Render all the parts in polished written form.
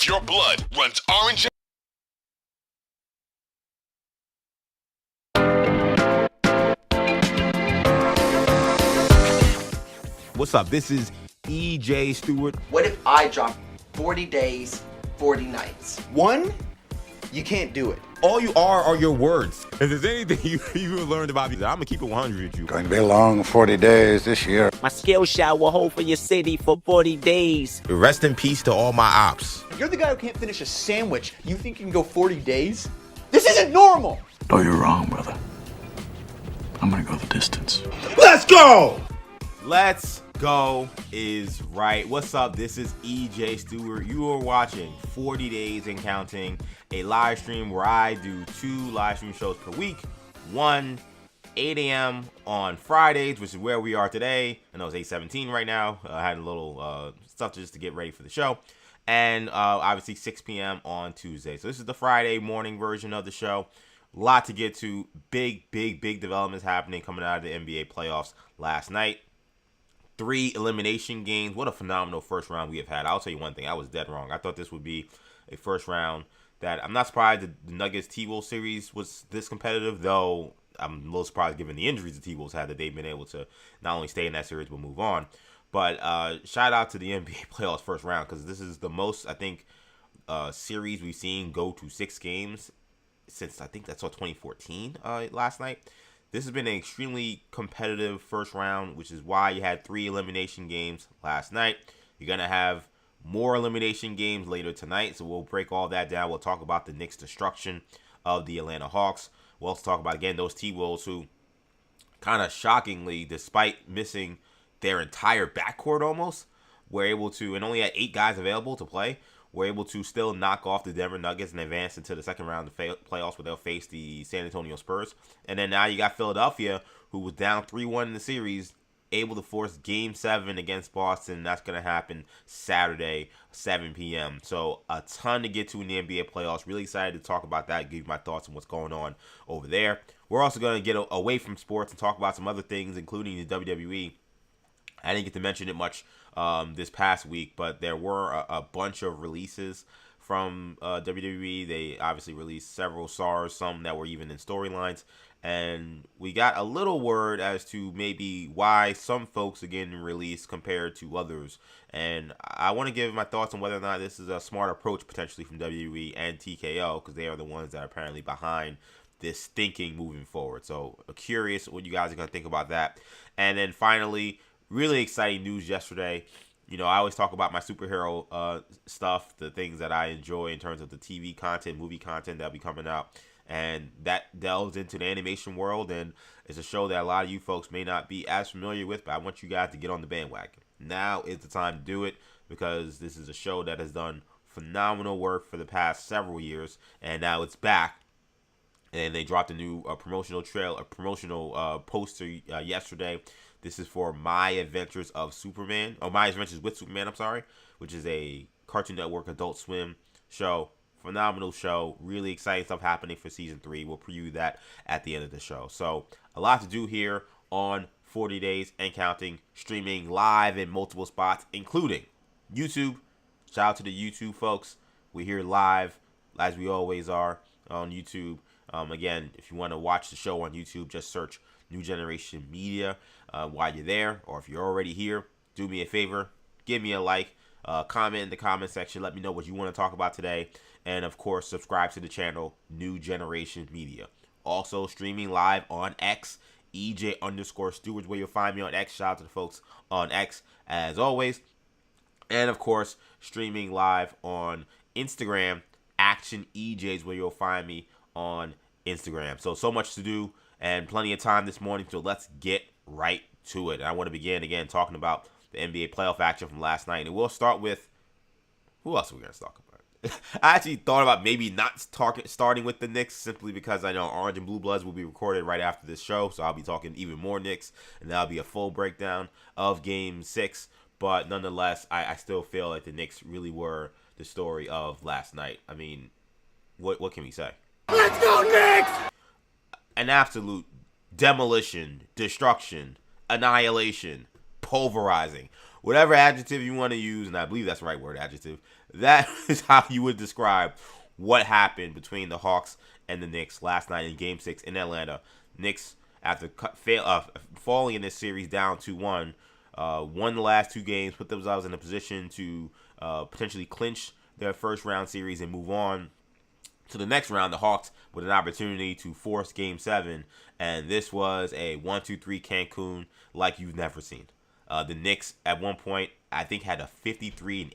If your blood runs orange. What's up? This is EJ Stewart. What if I drop 40 days, 40 nights? One, you can't do it. All you are your words. If there's anything you learned about me, I'm going to keep it 100 with you. Going to be a long 40 days this year. My skill shot will hold for your city for 40 days. Rest in peace to all my ops. You're the guy who can't finish a sandwich. You think you can go 40 days? This isn't normal! Oh, you're wrong, brother. I'm going to go the distance. Let's go! Let's go is right. What's up? This is EJ Stewart. You are watching 40 Days and Counting, a live stream where I do 2 live stream shows per week. One, 8 a.m. on Fridays, which is where we are today. I know it's 8:17 right now. I had a little stuff just to get ready for the show. And obviously 6 p.m. on Tuesday. So this is the Friday morning version of the show. A lot to get to. Big developments happening coming out of the NBA playoffs last night. 3 elimination games. What a phenomenal first round we have had. I'll tell you one thing. I was dead wrong. I thought this would be a first round that I'm not surprised the Nuggets T-Wolves series was this competitive, though I'm a little surprised given the injuries the T-Wolves had that they've been able to not only stay in that series but move on. But shout out to the NBA playoffs first round because this is the most, I think, series we've seen go to 6 games since I think that's 2014 last night. This has been an extremely competitive first round, which is why you had 3 elimination games last night. You're going to have more elimination games later tonight, so we'll break all that down. We'll talk about the Knicks' destruction of the Atlanta Hawks. We'll also talk about, again, those T-Wolves who kind of shockingly, despite missing their entire backcourt almost, were able to, and only had 8 guys available to play, were able to still knock off the Denver Nuggets and advance into the second round of the playoffs where they'll face the San Antonio Spurs. And then now you got Philadelphia, who was down 3-1 in the series, able to force Game 7 against Boston. That's going to happen Saturday, 7 p.m. So a ton to get to in the NBA playoffs. Really excited to talk about that, give you my thoughts on what's going on over there. We're also going to get away from sports and talk about some other things, including the WWE. I didn't get to mention it much this past week, but there were a bunch of releases from WWE. They obviously released several SARS, some that were even in storylines. And we got a little word as to maybe why some folks are getting released compared to others. And I want to give my thoughts on whether or not this is a smart approach potentially from WWE and TKO, because they are the ones that are apparently behind this thinking moving forward. So curious what you guys are going to think about that. And then finally, really exciting news yesterday. You know, I always talk about my superhero stuff, the things that I enjoy in terms of the TV content, movie content that'll be coming out. And that delves into the animation world, and it's a show that a lot of you folks may not be as familiar with, but I want you guys to get on the bandwagon. Now is the time to do it, because this is a show that has done phenomenal work for the past several years, and now it's back. And they dropped a new promotional poster yesterday. This is for My Adventures of Superman, or My Adventures with Superman, I'm sorry, which is a Cartoon Network Adult Swim show. Phenomenal show. Really exciting stuff happening for season 3. We'll preview that at the end of the show. So a lot to do here on 40 Days and Counting, streaming live in multiple spots, including YouTube. Shout out to the YouTube folks. We're here live, as we always are, on YouTube. Again, if you want to watch the show on YouTube, just search New Generation Media while you're there. Or if you're already here, do me a favor, give me a like, comment in the comment section. Let me know what you want to talk about today. And, of course, subscribe to the channel, New Generation Media. Also, streaming live on X, EJ_Stewards, where you'll find me on X. Shout out to the folks on X, as always. And, of course, streaming live on Instagram, Action EJs, where you'll find me on Instagram. So much to do and plenty of time this morning, so let's get right to it. And I want to begin, again, talking about the NBA playoff action from last night. And we'll start with, who else are we going to talk about? I actually thought about maybe not starting with the Knicks, simply because I know Orange and Blue Bloods will be recorded right after this show, so I'll be talking even more Knicks, and that'll be a full breakdown of Game 6. But nonetheless, I still feel like the Knicks really were the story of last night. I mean, what can we say? Let's go, Knicks! An absolute demolition, destruction, annihilation, pulverizing. whatever adjective you want to use, and I believe that's the right word, adjective, that is how you would describe what happened between the Hawks and the Knicks last night in Game 6 in Atlanta. Knicks, after falling in this series down 2-1, won the last two games, put themselves in a position to potentially clinch their first round series and move on to the next round. The Hawks with an opportunity to force Game 7, and this was a 1-2-3 Cancun like you've never seen. The Knicks at one point, I think, had a 53-8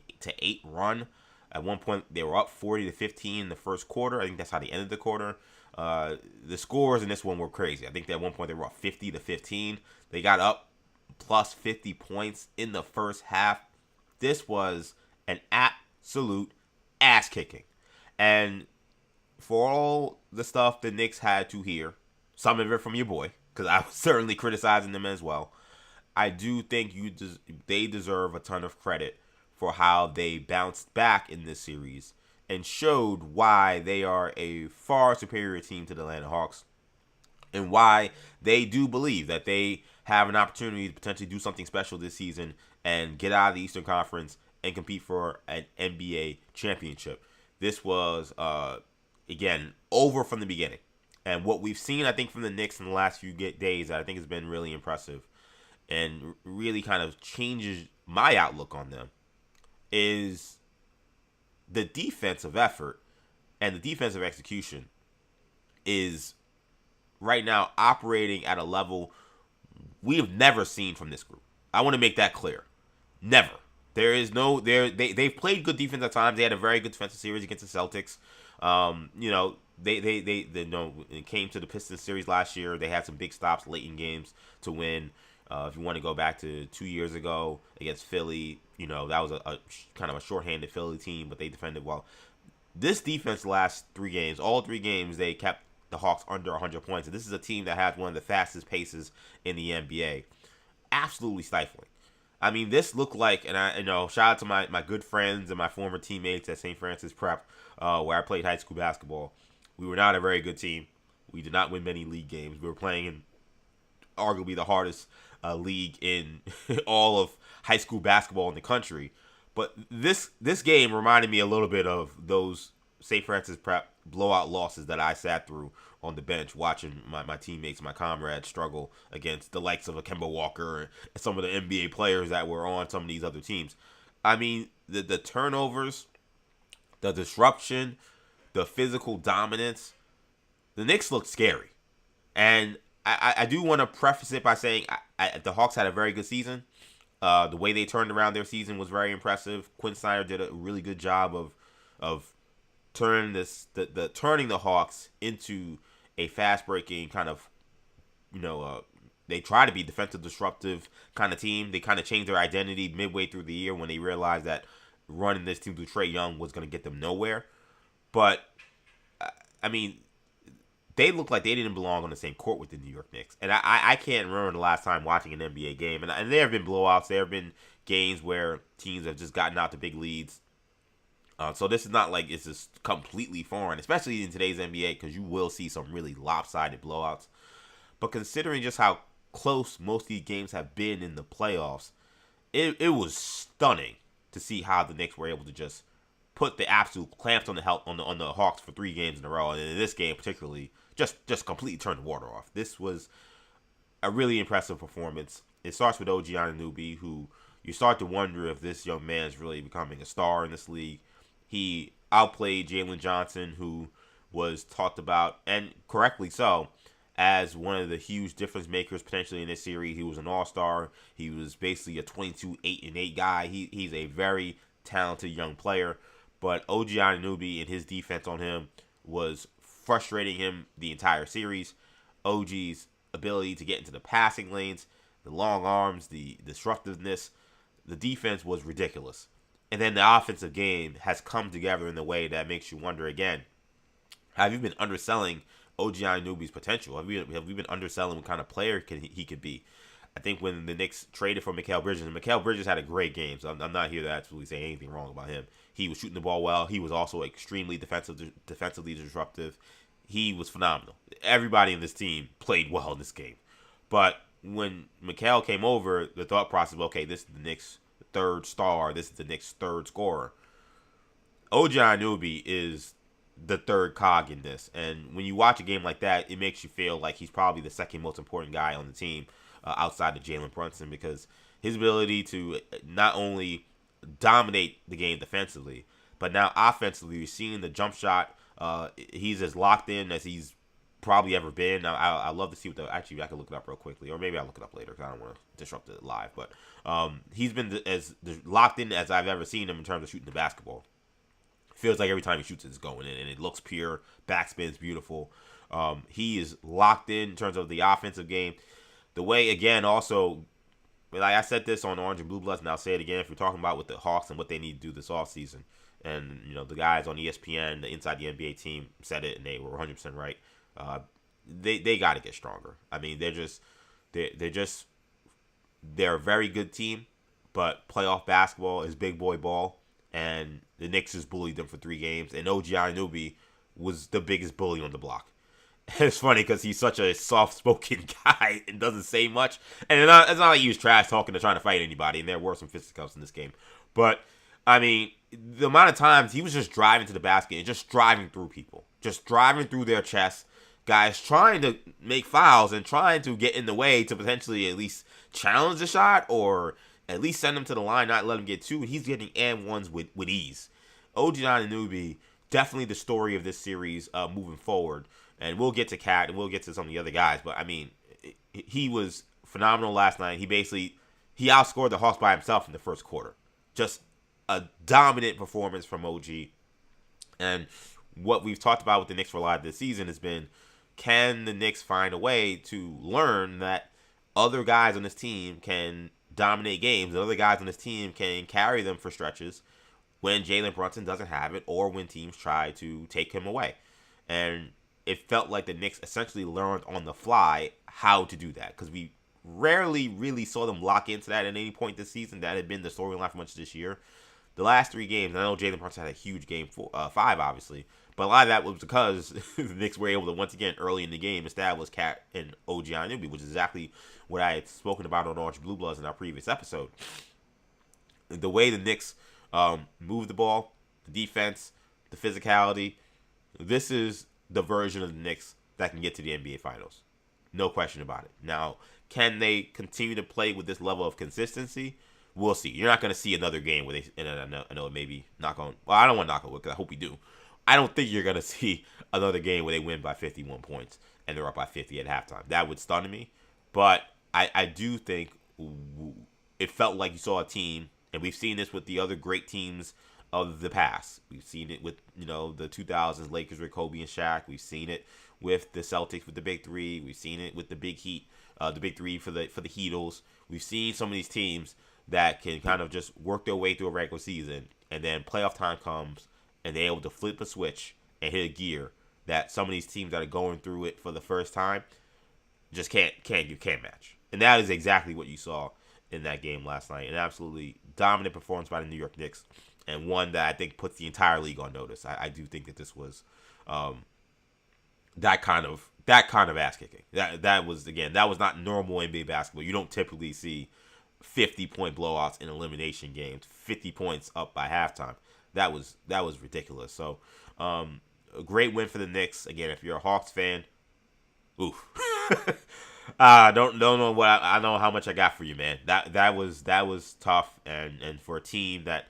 run. At one point, they were up 40-15 in the first quarter. I think that's how they ended the quarter. The scores in this one were crazy. I think at one point they were up 50-15. They got up plus 50 points in the first half. This was an absolute ass kicking. And for all the stuff the Knicks had to hear, some of it from your boy, because I was certainly criticizing them as well, I do think they deserve a ton of credit for how they bounced back in this series and showed why they are a far superior team to the Atlanta Hawks and why they do believe that they have an opportunity to potentially do something special this season and get out of the Eastern Conference and compete for an NBA championship. This was, again, over from the beginning. And what we've seen, I think, from the Knicks in the last few days, I think has been really impressive and really kind of changes my outlook on them, is the defensive effort and the defensive execution is right now operating at a level we have never seen from this group. I want to make that clear. Never. There is no they've played good defense at times. They had a very good defensive series against the Celtics. It came to the Pistons series last year. They had some big stops late in games to win. If you want to go back to 2 years ago against Philly, that was a kind of a shorthanded Philly team, but they defended well. This defense last 3 games, all 3 games, they kept the Hawks under 100 points. And this is a team that has one of the fastest paces in the NBA. Absolutely stifling. I mean, this looked like, and shout out to my good friends and my former teammates at St. Francis Prep, where I played high school basketball. We were not a very good team. We did not win many league games. We were playing in arguably the hardest league in all of high school basketball in the country. But this game reminded me a little bit of those St. Francis Prep blowout losses that I sat through on the bench watching my teammates, my comrades struggle against the likes of a Kemba Walker and some of the NBA players that were on some of these other teams. I mean, the turnovers, the disruption, the physical dominance, the Knicks looked scary. And I do want to preface it by saying the Hawks had a very good season. The way they turned around their season was very impressive. Quinn Snyder did a really good job of turning the Hawks into a fast-breaking kind of, they try to be defensive disruptive kind of team. They kind of changed their identity midway through the year when they realized that running this team through Trae Young was going to get them nowhere. But, I mean, they looked like they didn't belong on the same court with the New York Knicks. And I can't remember the last time watching an NBA game. And there have been blowouts. There have been games where teams have just gotten out to big leads. So this is not like it's just completely foreign, especially in today's NBA, because you will see some really lopsided blowouts. But considering just how close most of these games have been in the playoffs, it was stunning to see how the Knicks were able to just put the absolute clamps on the Hawks for 3 games in a row, and in this game particularly, just completely turned the water off. This was a really impressive performance. It starts with OG Anunoby, who you start to wonder if this young man is really becoming a star in this league. He outplayed Jalen Johnson, who was talked about, and correctly so, as one of the huge difference makers potentially in this series. He was an all-star. He was basically a 22-8-8 guy. He's a very talented young player. But OG Anunoby and his defense on him was frustrating him the entire series. OG's ability to get into the passing lanes, the long arms, the disruptiveness, the defense was ridiculous. And then the offensive game has come together in the way that makes you wonder again, have you been underselling OG Anunoby's potential? Have we been underselling what kind of player he could be? I think when the Knicks traded for Mikal Bridges, and Mikal Bridges had a great game, so I'm not here to absolutely say anything wrong about him. He was shooting the ball well. He was also extremely defensively disruptive. He was phenomenal. Everybody in this team played well in this game. But when Mikal came over, the thought process was, okay, this is the Knicks third star. This is the Knicks' third scorer. OG Anunoby is the third cog in this. And when you watch a game like that, it makes you feel like he's probably the second most important guy on the team outside of Jalen Brunson, because his ability to not only dominate the game defensively, but now offensively, you're seeing the jump shot. He's as locked in as he's probably ever been. Now, I love to see what actually, I can look it up real quickly, or maybe I'll look it up later because I don't want to disrupt it live. But he's been as locked in as I've ever seen him in terms of shooting the basketball. Feels like every time he shoots it's going in, and it looks pure. Backspin's beautiful. He is locked in terms of the offensive game. The way, again, also, like I said this on Orange and Blue Bloods, and I'll say it again, if you're talking about with the Hawks and what they need to do this offseason, and, you know, the guys on ESPN, the Inside the NBA team said it, and they were 100% right. They got to get stronger. I mean, they're a very good team, but playoff basketball is big boy ball, and the Knicks just bullied them for 3 games, and OG Anunoby was the biggest bully on the block. And it's funny because he's such a soft-spoken guy and doesn't say much. And it's not like he was trash talking or trying to fight anybody, and there were some fisticuffs in this game. But, I mean, the amount of times he was just driving to the basket and just driving through people. Just driving through their chests. Guys trying to make fouls and trying to get in the way to potentially at least challenge the shot or at least send them to the line, not let him get 2. And he's getting and ones with ease. OG Anunoby, definitely the story of this series moving forward. And we'll get to Cat and we'll get to some of the other guys. But, I mean, he was phenomenal last night. He outscored the Hawks by himself in the first quarter. Just a dominant performance from OG. And what we've talked about with the Knicks for a lot of this season has been, can the Knicks find a way to learn that other guys on this team can dominate games, and other guys on this team can carry them for stretches when Jalen Brunson doesn't have it or when teams try to take him away. And it felt like the Knicks essentially learned on the fly how to do that, because we rarely really saw them lock into that at any point this season. That had been the storyline for much of this year. The last 3 games, I know Jalen Brunson had a huge game 5, obviously, but a lot of that was because the Knicks were able to, once again, early in the game, establish Cat and OG Anunoby, which is exactly what I had spoken about on Orange Blue Bloods in our previous episode. The way the Knicks move the ball, the defense, the physicality, this is the version of the Knicks that can get to the NBA Finals. No question about it. Now, can they continue to play with this level of consistency? We'll see. You're not going to see another game where they, and I know maybe knock on, well, I don't want to knock on wood because I hope we do. I don't think you're going to see another game where they win by 51 points and they're up by 50 at halftime. That would stun me. But I do think it felt like you saw a team, and we've seen this with the other great teams of the past. We've seen it with, you know, the 2000s Lakers with Kobe and Shaq. We've seen it with the Celtics with the Big Three. We've seen it with the Big Heat, the Big Three for the Heatles. We've seen some of these teams that can kind of just work their way through a regular season, and then playoff time comes, and they're able to flip a switch and hit a gear that some of these teams that are going through it for the first time just can't match. And that is exactly what you saw in that game last night. An absolutely dominant performance by the New York Knicks, and one that I think puts the entire league on notice. I do think that this was that kind of ass kicking. That was not normal NBA basketball. You don't typically see 50-point blowouts in elimination games, 50 points up by halftime. That was ridiculous. So a great win for the Knicks. Again, if you're a Hawks fan, oof. Don't know what I know how much I got for you, man. That was tough, and for a team that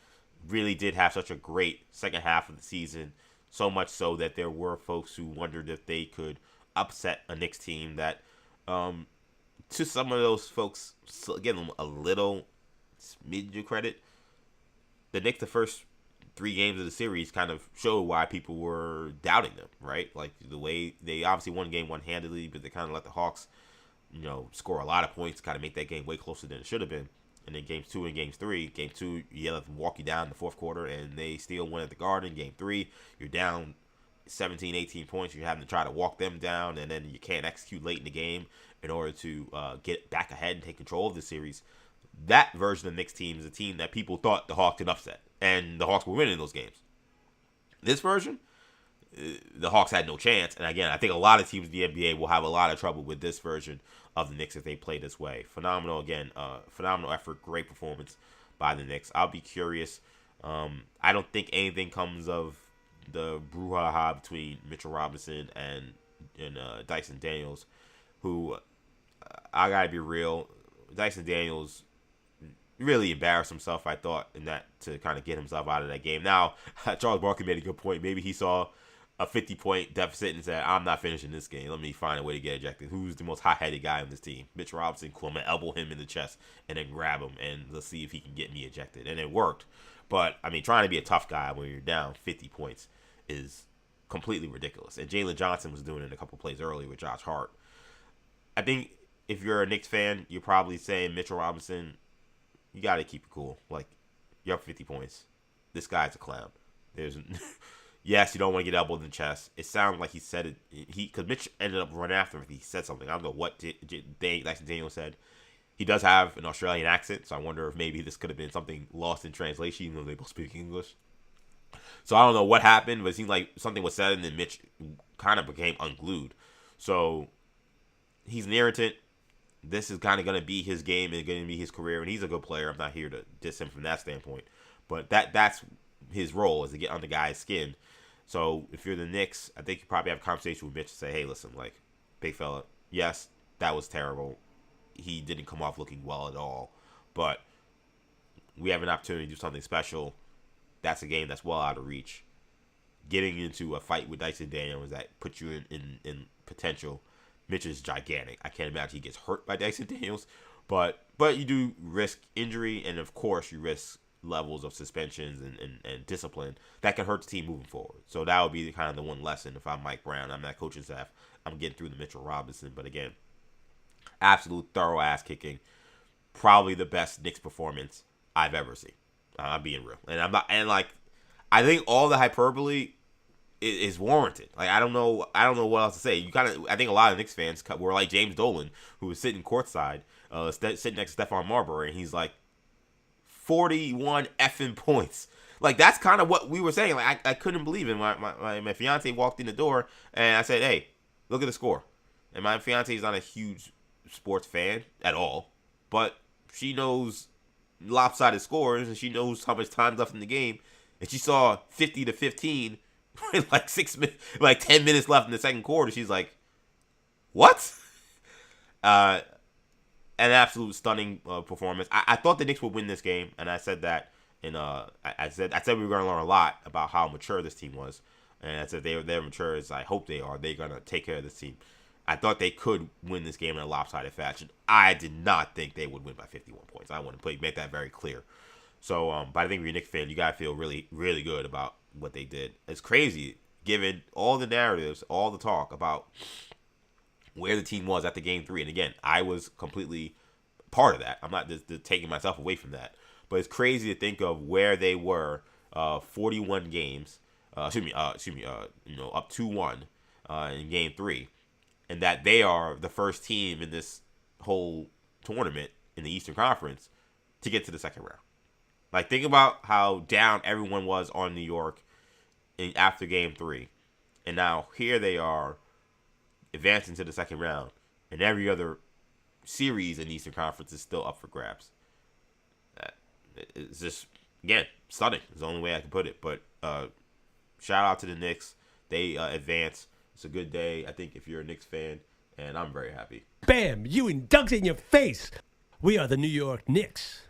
really did have such a great second half of the season, so much so that there were folks who wondered if they could upset a Knicks team that, to some of those folks, give them a little smidge of credit. The Knicks, the first 3 games of the series kind of showed why people were doubting them, right? Like the way they obviously won game 1 handily, but they kind of let the Hawks, score a lot of points, kind of make that game way closer than it should have been. And then games 2 and games 3, game 2, you let them walk you down in the fourth quarter, and they still win at the Garden. Game 3, you're down 17, 18 points. You're having to try to walk them down, and then you can't execute late in the game in order to get back ahead and take control of the series. That version of the Knicks team is a team that people thought the Hawks could upset, and the Hawks were winning those games. This version, the Hawks had no chance, and again, I think a lot of teams in the NBA will have a lot of trouble with this version of the Knicks if they play this way. Phenomenal effort, great performance by the Knicks. I'll be curious. I don't think anything comes of the brouhaha between Mitchell Robinson and Dyson Daniels, who I gotta be real. Dyson Daniels really embarrassed himself, I thought, in that to kind of get himself out of that game. Now, Charles Barkley made a good point. Maybe he saw a 50-point deficit and said, I'm not finishing this game. Let me find a way to get ejected. Who's the most hot-headed guy on this team? Mitch Robinson. Cool. I'm going to elbow him in the chest and then grab him, and let's see if he can get me ejected. And it worked. But, I mean, trying to be a tough guy when you're down 50 points is completely ridiculous. And Jalen Johnson was doing it a couple plays earlier with Josh Hart. I think if you're a Knicks fan, you're probably saying, Mitchell Robinson, you got to keep it cool. Like, you're up 50 points. This guy's a clown. There's... Yes, you don't want to get elbowed in the chest. It sounded like he said it. Because Mitch ended up running after him. He said something. I don't know what Dyson Daniel said. He does have an Australian accent, so I wonder if maybe this could have been something lost in translation, even though they both speak English. So I don't know what happened, but it seemed like something was said, and then Mitch kind of became unglued. So he's an irritant. This is kind of going to be his game and going to be his career, and he's a good player. I'm not here to diss him from that standpoint. But that's his role, is to get under guys' skin. So if you're the Knicks, I think you probably have a conversation with Mitch and say, hey, listen, like, big fella, yes, that was terrible. He didn't come off looking well at all. But we have an opportunity to do something special. That's a game that's well out of reach. Getting into a fight with Dyson Daniels that puts you in potential. Mitch is gigantic. I can't imagine he gets hurt by Dyson Daniels. But you do risk injury, and, of course, you risk levels of suspensions and discipline that can hurt the team moving forward. So that would be kind of the one lesson. If I'm Mike Brown, I'm that coaching staff, I'm getting through the Mitchell Robinson. But again, absolute thorough ass kicking. Probably the best Knicks performance I've ever seen. I'm being real. I think all the hyperbole is warranted. Like, I don't know what else to say. I think a lot of Knicks fans were like James Dolan, who was sitting courtside, sitting next to Stephon Marbury, and he's like, 41 effing points. Like, that's kind of what we were saying. Like, I couldn't believe it. My fiance walked in the door, and I said, hey, look at the score. And my fiance is not a huge sports fan at all, but she knows lopsided scores, and she knows how much time's left in the game, and she saw 50-15 with like 10 minutes left in the second quarter. She's like, what? An absolute stunning performance. I thought the Knicks would win this game, and I said that. And I said we were going to learn a lot about how mature this team was, and I said they're mature as I hope they are. They're going to take care of this team. I thought they could win this game in a lopsided fashion. I did not think they would win by 51 points. I want to make that very clear. So, but I think if you're a Knicks fan, you got to feel really, really good about what they did. It's crazy, given all the narratives, all the talk about where the team was at the game 3. And again, I was completely part of that. I'm not just taking myself away from that. But it's crazy to think of where they were 41 games, up 2-1 in game 3. And that they are the first team in this whole tournament in the Eastern Conference to get to the second round. Like, think about how down everyone was on New York after game 3. And now here they are, advancing to the second round, and every other series in the Eastern Conference is still up for grabs. It's just, again, stunning. It's the only way I can put it. But shout out to the Knicks. They advance. It's a good day, I think, if you're a Knicks fan, and I'm very happy. Bam! You and dunked in your face. We are the New York Knicks.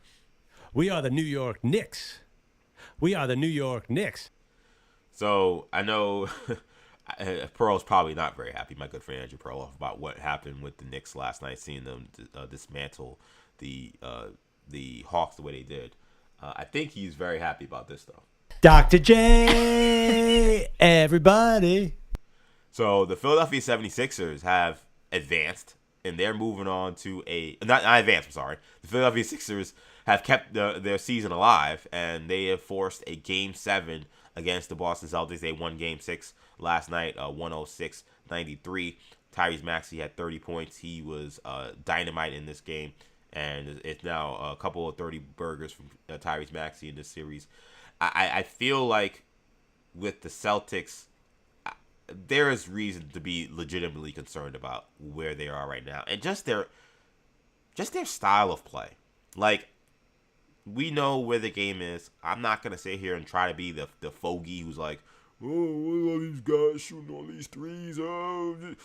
We are the New York Knicks. We are the New York Knicks. So I know Pearl's probably not very happy, my good friend Andrew Pearl, about what happened with the Knicks last night, seeing them dismantle the Hawks the way they did. I think he's very happy about this, though. Dr. J, everybody. So the Philadelphia 76ers have advanced, and they're moving on to not advanced, I'm sorry. The Philadelphia Sixers have kept their season alive, and they have forced a Game 7 against the Boston Celtics. They won Game 6 last night, 106-93. Tyrese Maxey had 30 points. He was dynamite in this game, and it's now a couple of 30 burgers from Tyrese Maxey in this series. I feel like with the Celtics, there is reason to be legitimately concerned about where they are right now, and just their style of play. Like, we know where the game is. I'm not going to sit here and try to be the fogey who's like, oh, look at all these guys shooting all these threes. I'm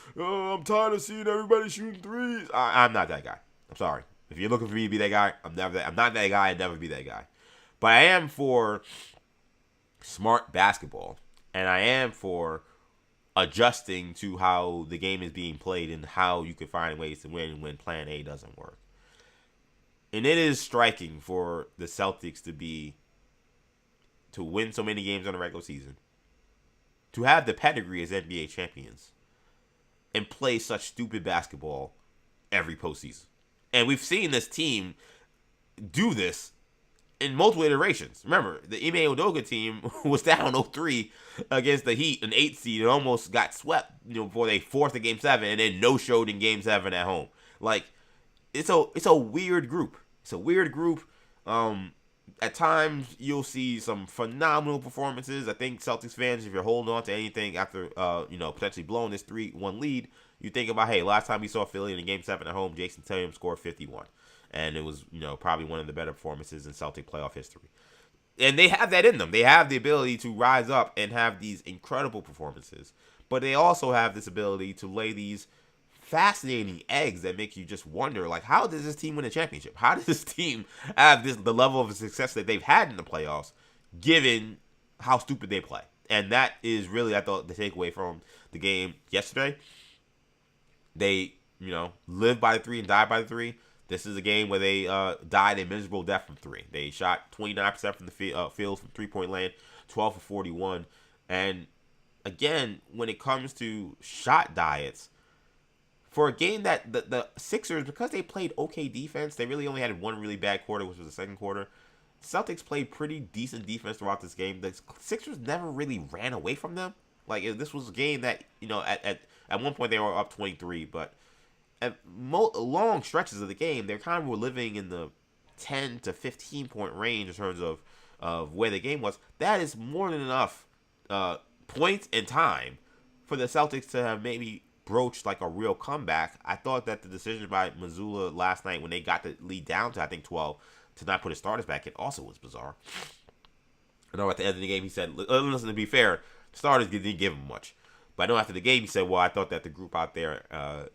tired of seeing everybody shooting threes. I'm not that guy. I'm sorry. If you're looking for me to be that guy, I'm not that guy. I'd never be that guy. But I am for smart basketball. And I am for adjusting to how the game is being played and how you can find ways to win when plan A doesn't work. And it is striking for the Celtics to win so many games in the regular season, to have the pedigree as NBA champions, and play such stupid basketball every postseason. And we've seen this team do this in multiple iterations. Remember, the Ime Udoka team was down 0-3 against the Heat, an 8 seed, and almost got swept, before they forced a Game 7 and then no-showed in Game 7 at home. Like, it's a weird group. It's a weird group. At times, you'll see some phenomenal performances. I think Celtics fans, if you're holding on to anything after, potentially blowing this 3-1 lead, you think about, hey, last time we saw Philly in Game 7 at home, Jason Tatum scored 51. And it was, probably one of the better performances in Celtic playoff history. And they have that in them. They have the ability to rise up and have these incredible performances. But they also have this ability to lay these fascinating eggs that make you just wonder, like, how does this team win a championship? How does this team have the level of success that they've had in the playoffs, given how stupid they play? And that is really, I thought, the takeaway from the game yesterday. They, live by the 3 and die by the 3. This is a game where they died a miserable death from 3. They shot 29% from the field from three-point land, 12 for 41. And again, when it comes to shot diets, for a game that the Sixers, because they played okay defense, they really only had one really bad quarter, which was the second quarter. Celtics played pretty decent defense throughout this game. The Sixers never really ran away from them. Like, this was a game that, at one point they were up 23, but at long stretches of the game, they kind of were living in the 10 to 15 point range in terms of where the game was. That is more than enough points and time for the Celtics to have maybe broached like a real comeback. I thought that the decision by Mazzulla last night when they got the lead down to, I think, 12 to not put his starters back in also was bizarre. I know at the end of the game he said, listen, to be fair, starters didn't give him much. But I know after the game he said, well, I thought that the group out there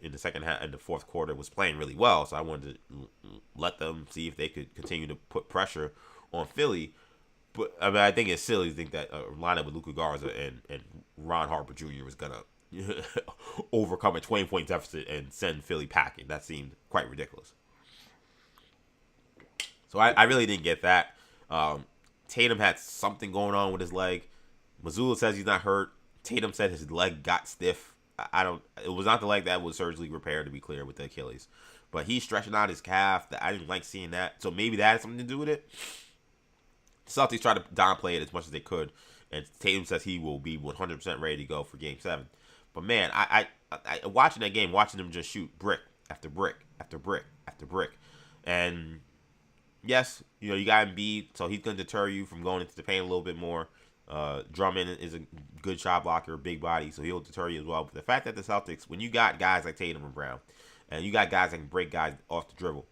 in the second half, in the fourth quarter, was playing really well, so I wanted to let them see if they could continue to put pressure on Philly. But I mean, I think it's silly to think that lineup with Luka Garza and Ron Harper Jr. was gonna overcome a 20-point deficit and send Philly packing. That seemed quite ridiculous. So I really didn't get that. Tatum had something going on with his leg. Mazzulla says he's not hurt. Tatum said his leg got stiff. It was not the leg that was surgically repaired, to be clear, with the Achilles. But he's stretching out his calf. I didn't like seeing that. So maybe that had something to do with it. The Celtics tried to downplay it as much as they could. And Tatum says he will be 100% ready to go for Game 7. But man, I watching that game, watching them just shoot brick after brick after brick after brick. And yes, you got Embiid, so he's going to deter you from going into the paint a little bit more. Drummond is a good shot blocker, big body, so he'll deter you as well. But the fact that the Celtics, when you got guys like Tatum and Brown, and you got guys that can break guys off the dribble,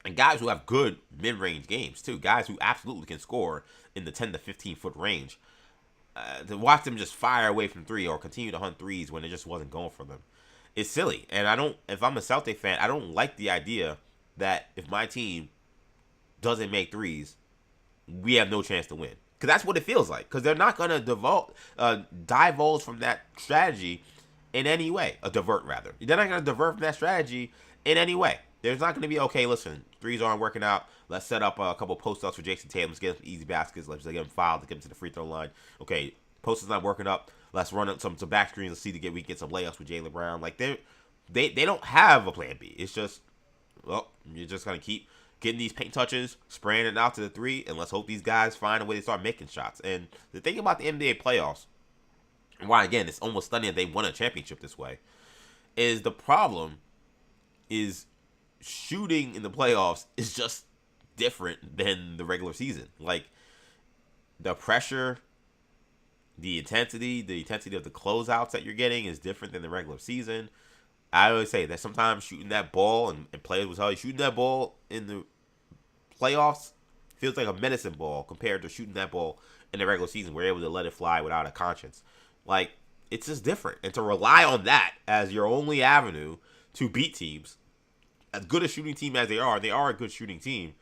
and guys who have good mid-range games too, guys who absolutely can score in the 10 to 15-foot range, to watch them just fire away from 3 or continue to hunt threes when it just wasn't going for them, it's silly. And if I'm a Celtic fan, I don't like the idea that if my team doesn't make threes, we have no chance to win. Because that's what it feels like. Because they're not going to divulge from that strategy in any way. Divert, rather. They're not going to divert from that strategy in any way. There's not going to be, okay, listen, threes aren't working out. Let's set up a couple post-ups for Jason Tatum. Let's get him some easy baskets. Let's get him fouled to get him to the free throw line. Okay, post-ups not working up. Let's run some back screens. Let's see we can get some layups with Jaylen Brown. Like, they don't have a plan B. It's just, well, you're just going to keep getting these paint touches, spraying it out to the 3, and let's hope these guys find a way to start making shots. And the thing about the NBA playoffs, and why, again, it's almost stunning that they won a championship this way, is the problem is shooting in the playoffs is just different than the regular season. Like, the pressure, the intensity of the closeouts that you're getting is different than the regular season. I always say that sometimes shooting that ball, and players will tell you, shooting that ball in the playoffs feels like a medicine ball compared to shooting that ball in the regular season. We're able to let it fly without a conscience. Like, it's just different. And to rely on that as your only avenue to beat teams, as good a shooting team as they are a good shooting team.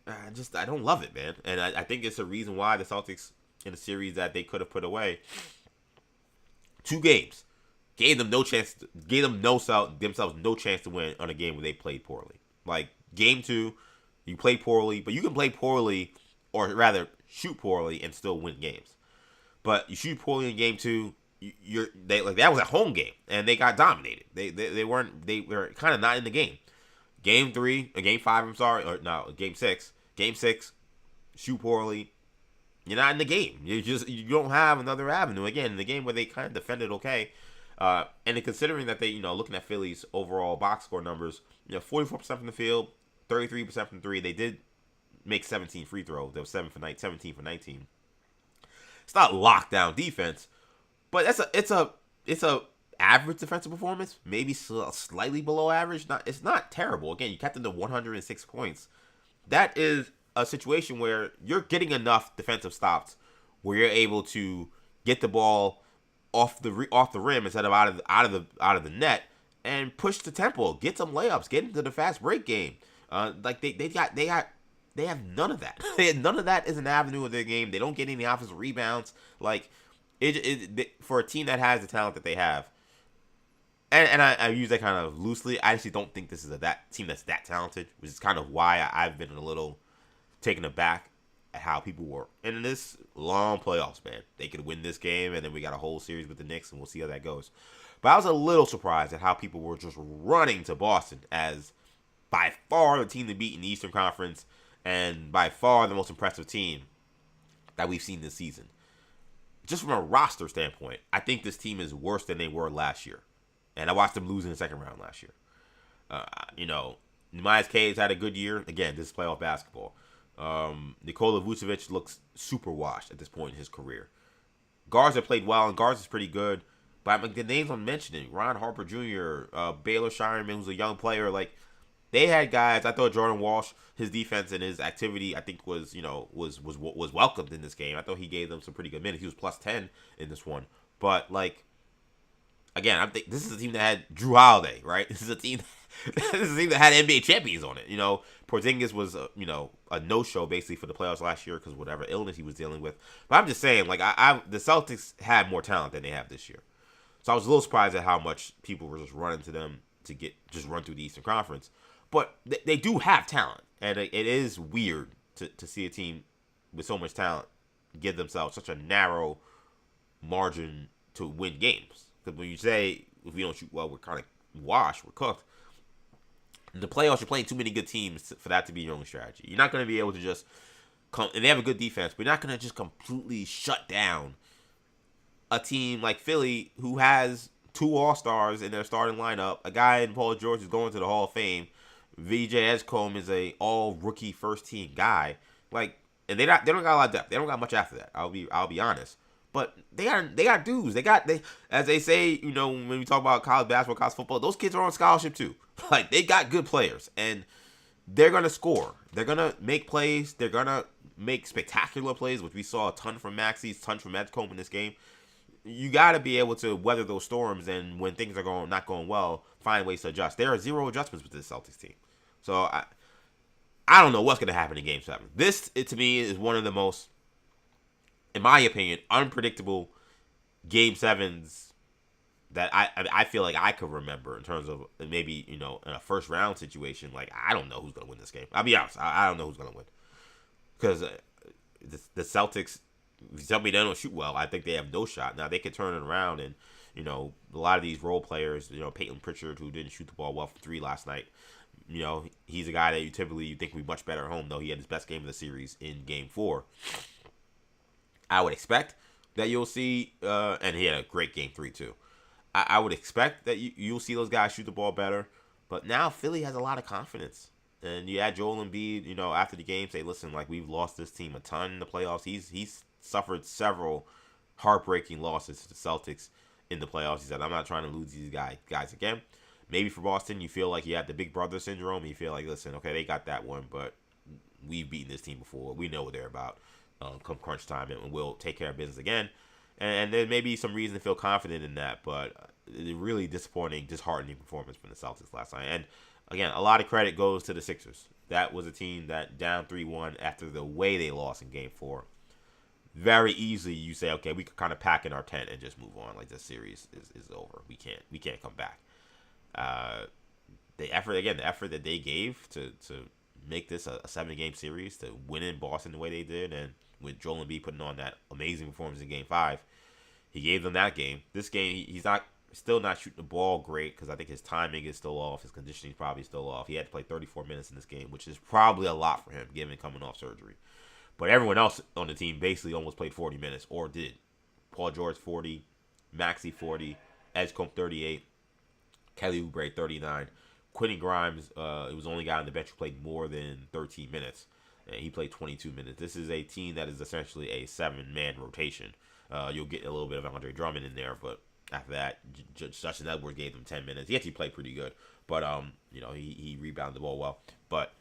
I don't love it, man. And I think it's a reason why the Celtics, in a series that they could have put away, 2 games, gave them themselves no chance to win on a game where they played poorly. Like, game 2, you play poorly, but you can play poorly, or rather shoot poorly and still win games. But you shoot poorly in game 2, that was a home game and they got dominated. They were kind of not in the game. Game 3, or game 5, I'm sorry, or no, game 6. Game 6, shoot poorly. You're not in the game. You don't have another avenue. Again, in the game where they kind of defended okay. And considering that they, looking at Philly's overall box score numbers, 44% from the field, 33% from 3. They did make 17 free throws. They were 17 for 19. It's not lockdown defense, but it's a average defensive performance, maybe slightly below average. It's not terrible. Again, you kept them to 106 points. That is a situation where you're getting enough defensive stops where you're able to get the ball off the rim instead of out of the net and push the tempo, get some layups, get into the fast break game. They have none of that. None of that is an avenue of their game. They don't get any offensive rebounds. Like for a team that has the talent that they have. And I use that kind of loosely. I actually don't think this is that team that's that talented, which is kind of why I've been a little taken aback at how people were. And in this long playoffs, man, they could win this game, and then we got a whole series with the Knicks, and we'll see how that goes. But I was a little surprised at how people were just running to Boston as by far the team to beat in the Eastern Conference and by far the most impressive team that we've seen this season. Just from a roster standpoint, I think this team is worse than they were last year. And I watched them lose in the second round last year. Nehemiah Caves had a good year. Again, this is playoff basketball. Nikola Vucevic looks super washed at this point in his career. Garza played well, and Garza's pretty good. But the names I'm mentioning, Ron Harper Jr., Baylor Shireman, who's a young player, like, they had guys. I thought Jordan Walsh, his defense and his activity, I think was welcomed in this game. I thought he gave them some pretty good minutes. He was plus 10 in this one. But, like, again, I think this is a team that had Drew Holiday, right? This is a team that had NBA champions on it. Porzingis was a no-show basically for the playoffs last year because whatever illness he was dealing with. But I'm just saying, like, the Celtics had more talent than they have this year. So I was a little surprised at how much people were just running to them to run through the Eastern Conference. But they do have talent, and it is weird to see a team with so much talent give themselves such a narrow margin to win games. Because when you say, if we don't shoot well, we're kind of washed, we're cooked. In the playoffs, you're playing too many good teams for that to be your only strategy. You're not going to be able to just come, and they have a good defense, but you're not going to just completely shut down a team like Philly who has 2 All-Stars in their starting lineup, a guy in Paul George who's going to the Hall of Fame, VJ Edgecombe is a all-rookie first-team guy, like, and they don't got a lot of depth. They don't got much after that. I'll be honest. But they got dudes. They as they say, when we talk about college basketball, college football, those kids are on scholarship too. Like, they got good players, and they're gonna score. They're gonna make plays. They're gonna make spectacular plays, which we saw a ton from Maxey, a ton from Edgecombe in this game. You got to be able to weather those storms, and when things are not going well, find ways to adjust. There are 0 adjustments with this Celtics team. So I don't know what's going to happen in Game 7. This, to me, is one of the most, in my opinion, unpredictable Game 7s that I feel like I could remember in terms of maybe, in a first round situation. Like, I don't know who's going to win this game. I'll be honest. I don't know who's going to win. Because the Celtics, if you tell me they don't shoot well, I think they have no shot. Now, they could turn it around and, a lot of these role players, Peyton Pritchard, who didn't shoot the ball well from 3 last night, he's a guy that you think would be much better at home, though he had his best game of the series in Game 4. I would expect that you'll see, and he had a great Game 3, too. I would expect that you'll see those guys shoot the ball better, but now Philly has a lot of confidence. And you had Joel Embiid, after the game say, listen, like, we've lost this team a ton in the playoffs. He's suffered several heartbreaking losses to the Celtics in the playoffs. He said, I'm not trying to lose these guys again. Maybe for Boston, you feel like you had the big brother syndrome. You feel like, listen, okay, they got that one, but we've beaten this team before. We know what they're about come crunch time, and we'll take care of business again. And there may be some reason to feel confident in that, but a really disappointing, disheartening performance from the Celtics last night. And again, a lot of credit goes to the Sixers. That was a team that down 3-1 after the way they lost in Game 4. Very easily, you say, okay, we could kind of pack in our tent and just move on. Like, this series is over. We can't come back. The effort that they gave to make this a 7-game series, to win in Boston the way they did, and with Joel Embiid putting on that amazing performance in Game 5, he gave them that game. This game, he's still not shooting the ball great because I think his timing is still off. His conditioning is probably still off. He had to play 34 minutes in this game, which is probably a lot for him, given coming off surgery. But everyone else on the team basically almost played 40 minutes, or did. Paul George, 40. Maxey, 40. Edgecombe, 38. Kelly Oubre, 39. Quentin Grimes, it was the only guy on the bench who played more than 13 minutes. And he played 22 minutes. This is a team that is essentially a 7-man rotation. You'll get a little bit of Andre Drummond in there, but after that, Justin Edwards gave them 10 minutes. He actually played pretty good, but he rebounded the ball well. But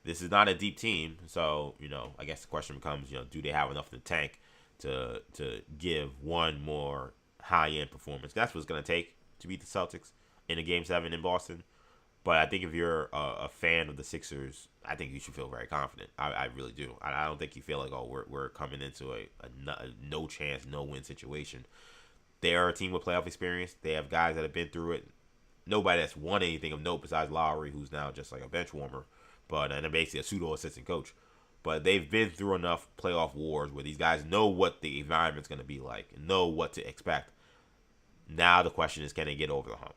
this is not a deep team, so I guess the question becomes, do they have enough in the tank to give one more high-end performance? That's what it's going to take to beat the Celtics in a Game 7 in Boston. But I think if you're a fan of the Sixers, I think you should feel very confident. I really do. I don't think you feel like, we're coming into a no chance, no win situation. They are a team with playoff experience. They have guys that have been through it. Nobody that's won anything of note besides Lowry, who's now just like a bench warmer, and basically a pseudo assistant coach. But they've been through enough playoff wars where these guys know what the environment's going to be like, know what to expect. Now the question is, can they get over the hump?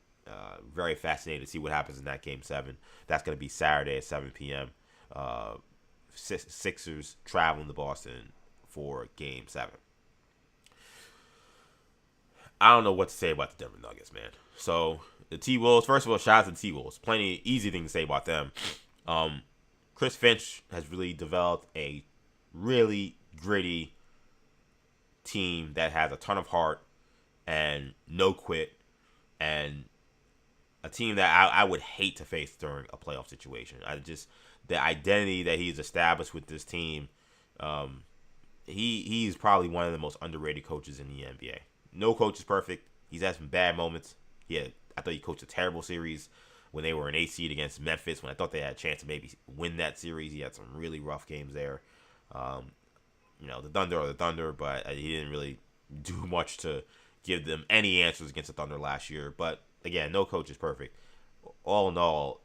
Very fascinated to see what happens in that Game 7. That's going to be Saturday at 7 p.m. Sixers traveling to Boston for Game 7. I don't know what to say about the Denver Nuggets, man. So, the T-Wolves, first of all, shout out to the T-Wolves. Plenty easy thing to say about them. Chris Finch has really developed a really gritty team that has a ton of heart and no quit, and a team that I would hate to face during a playoff situation. The identity that he's established with this team, he's probably one of the most underrated coaches in the NBA. No coach is perfect. He's had some bad moments. I thought he coached a terrible series when they were an 8 seed against Memphis, when I thought they had a chance to maybe win that series. He had some really rough games there. The Thunder are the Thunder, but he didn't really do much to give them any answers against the Thunder last year. But again, no coach is perfect. All in all,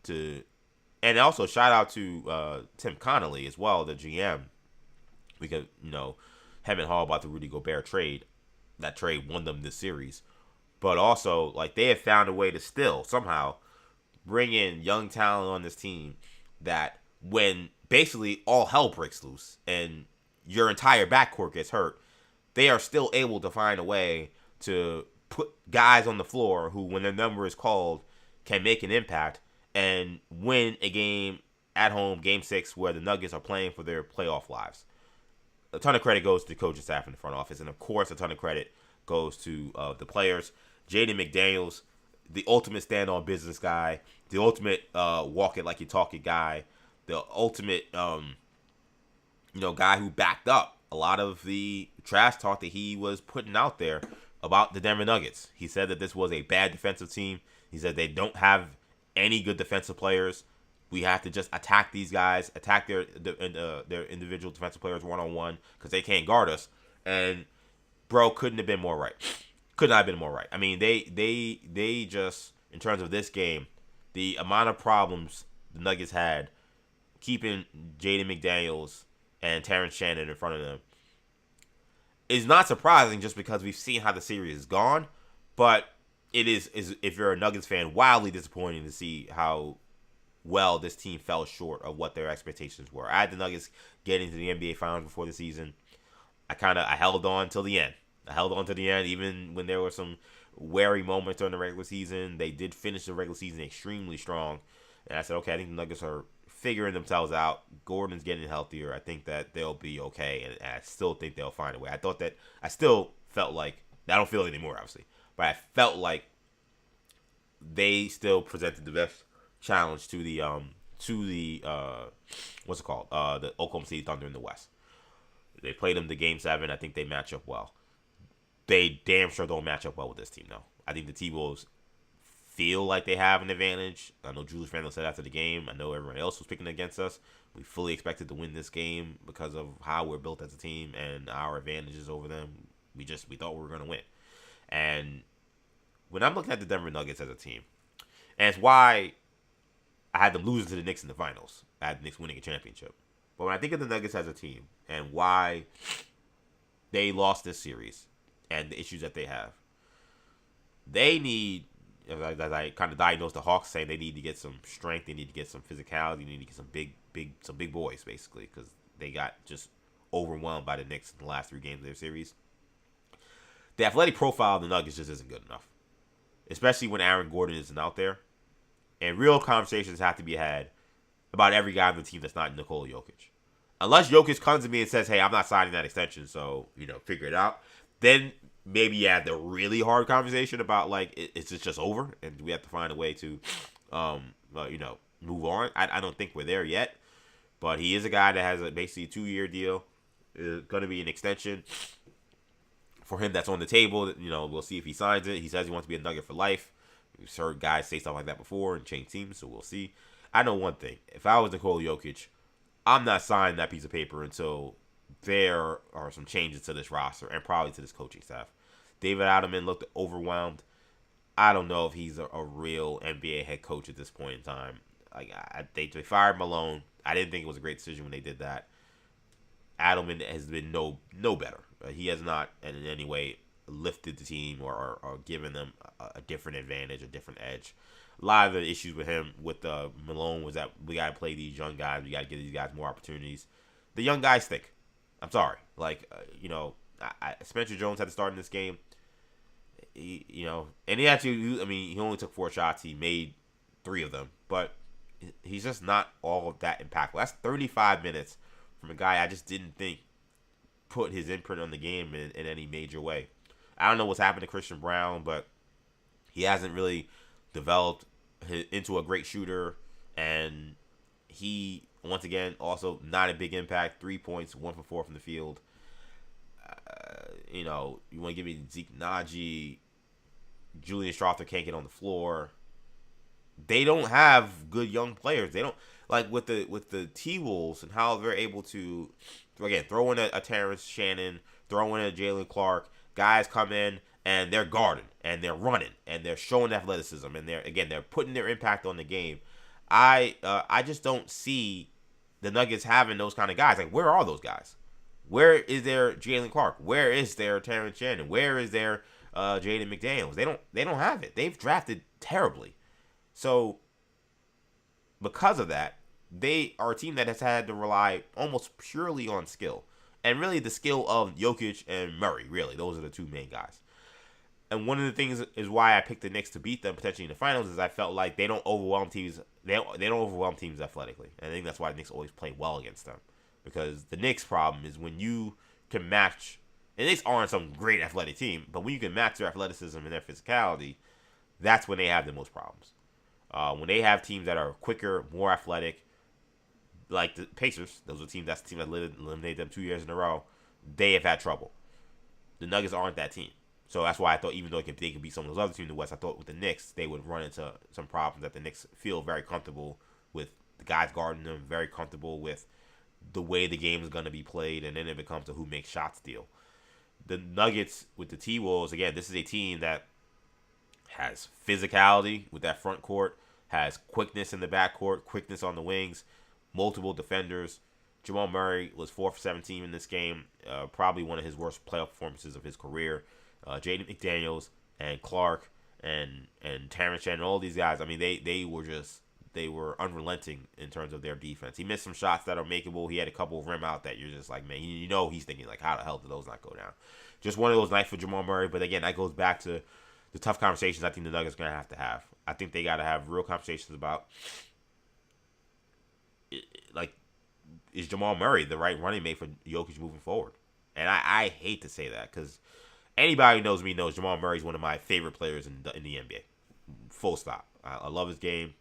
and also shout out to Tim Connolly as well, the GM. Because hem and haw about the Rudy Gobert trade. That trade won them this series. But also, they have found a way to still somehow bring in young talent on this team that when basically all hell breaks loose and your entire backcourt gets hurt, they are still able to find a way to put guys on the floor who, when their number is called, can make an impact and win a game at home, Game 6, where the Nuggets are playing for their playoff lives. A ton of credit goes to the coaching staff in the front office, and of course, a ton of credit goes to the players. Jaden McDaniels, the ultimate stand-on business guy, the ultimate walk it like you talk it guy, the ultimate guy who backed up a lot of the trash talk that he was putting out there about the Denver Nuggets. He said that this was a bad defensive team. He said they don't have any good defensive players. We have to just attack these guys, attack their individual defensive players one-on-one because they can't guard us. And bro, couldn't have been more right. Could not have been more right. I mean, they just, in terms of this game, the amount of problems the Nuggets had keeping Jaden McDaniels and Terrence Shannon in front of them is not surprising just because we've seen how the series has gone. But it is if you're a Nuggets fan, wildly disappointing to see how well this team fell short of what their expectations were. I had the Nuggets getting to the NBA Finals before the season. I held on till the end. Even when there were some wary moments during the regular season. They did finish the regular season extremely strong. And I said, okay, I think the Nuggets are figuring themselves out. Gordon's getting healthier. I think that they'll be okay. And I still think they'll find a way. I still felt like, I don't feel it anymore, obviously, but I felt like they still presented the best challenge to the to the what's it called? The Oklahoma City Thunder in the West. They played them the Game 7. I think they match up well. They damn sure don't match up well with this team, though. I think the T-Wolves feel like they have an advantage. I know Julius Randle said after the game. I know everyone else was picking against us. We fully expected to win this game because of how we're built as a team and our advantages over them. We thought we were going to win. And when I'm looking at the Denver Nuggets as a team, and it's why I had them losing to the Knicks in the finals. I had the Knicks winning a championship. But when I think of the Nuggets as a team and why they lost this series and the issues that they have, they need, as I kind of diagnosed the Hawks, saying they need to get some strength, they need to get some physicality, they need to get some big boys, basically, because they got just overwhelmed by the Knicks in the last 3 games of their series. The athletic profile of the Nuggets just isn't good enough, especially when Aaron Gordon isn't out there. And real conversations have to be had about every guy on the team that's not Nikola Jokic. Unless Jokic comes to me and says, hey, I'm not signing that extension, so, figure it out. Then maybe you have the really hard conversation about, like, it's just over, and we have to find a way to, move on. I don't think we're there yet, but he is a guy that has basically a 2-year deal. It's going to be an extension for him that's on the table. We'll see if he signs it. He says he wants to be a Nugget for life. We've heard guys say stuff like that before and change teams, so we'll see. I know one thing. If I was Nikola Jokic, I'm not signing that piece of paper until there are some changes to this roster and probably to this coaching staff. David Adelman looked overwhelmed. I don't know if he's a real NBA head coach at this point in time. Like they fired Malone. I didn't think it was a great decision when they did that. Adelman has been no better. He has not in any way lifted the team or given them a different advantage, a different edge. A lot of the issues with him, with Malone, was that we got to play these young guys. We got to give these guys more opportunities. The young guys stink. I'm sorry. Spencer Jones had to start in this game. And he actually, he only took 4 shots. He made 3 of them. But he's just not all of that impactful. That's 35 minutes from a guy I just didn't think put his imprint on the game in any major way. I don't know what's happened to Christian Brown, but he hasn't really developed into a great shooter, and he, once again, also not a big impact. 3 points, 1 for 4 from the field. You want to give me Zeke Naji, Julian Strawther can't get on the floor. They don't have good young players. They don't, like, with the T-Wolves and how they're able to, again, throw in a Terrence Shannon, throw in a Jalen Clark. Guys come in and they're guarding and they're running and they're showing athleticism and they're putting their impact on the game. I just don't see the Nuggets having those kind of guys. Like, where are those guys? Where is their Jalen Clark? Where is their Terrence Shannon? Where is their Jaden McDaniels? They don't have it. They've drafted terribly. So because of that, they are a team that has had to rely almost purely on skill. And really the skill of Jokic and Murray, really. Those are the 2 main guys. And one of the things is why I picked the Knicks to beat them potentially in the finals is I felt like they don't overwhelm teams. They don't overwhelm teams athletically. And I think that's why the Knicks always play well against them. Because the Knicks' problem is when you can match, and the Knicks aren't some great athletic team, but when you can match their athleticism and their physicality, that's when they have the most problems. When they have teams that are quicker, more athletic, like the Pacers, those are teams that eliminated them 2 years in a row, they have had trouble. The Nuggets aren't that team. So that's why I thought even though they could beat some of those other teams in the West, I thought with the Knicks, they would run into some problems that the Knicks feel very comfortable with the guys guarding them, very comfortable with the way the game is going to be played, and then it becomes a who makes shots deal. The Nuggets with the T-Wolves, again, this is a team that has physicality with that front court, has quickness in the back court, quickness on the wings, multiple defenders. Jamal Murray was 4 for 17 in this game, probably one of his worst playoff performances of his career. Jaden McDaniels and Clark and Terrence Shannon, all these guys, they were unrelenting in terms of their defense. He missed some shots that are makeable. He had a couple of rim out that you're just like, man, he's thinking, like, how the hell did those not go down? Just one of those nights for Jamal Murray. But again, that goes back to the tough conversations I think the Nuggets are going to have. I think they got to have real conversations about, like, is Jamal Murray the right running mate for Jokic moving forward? And I hate to say that because anybody who knows me knows Jamal Murray is one of my favorite players in the NBA. Full stop. I love his game.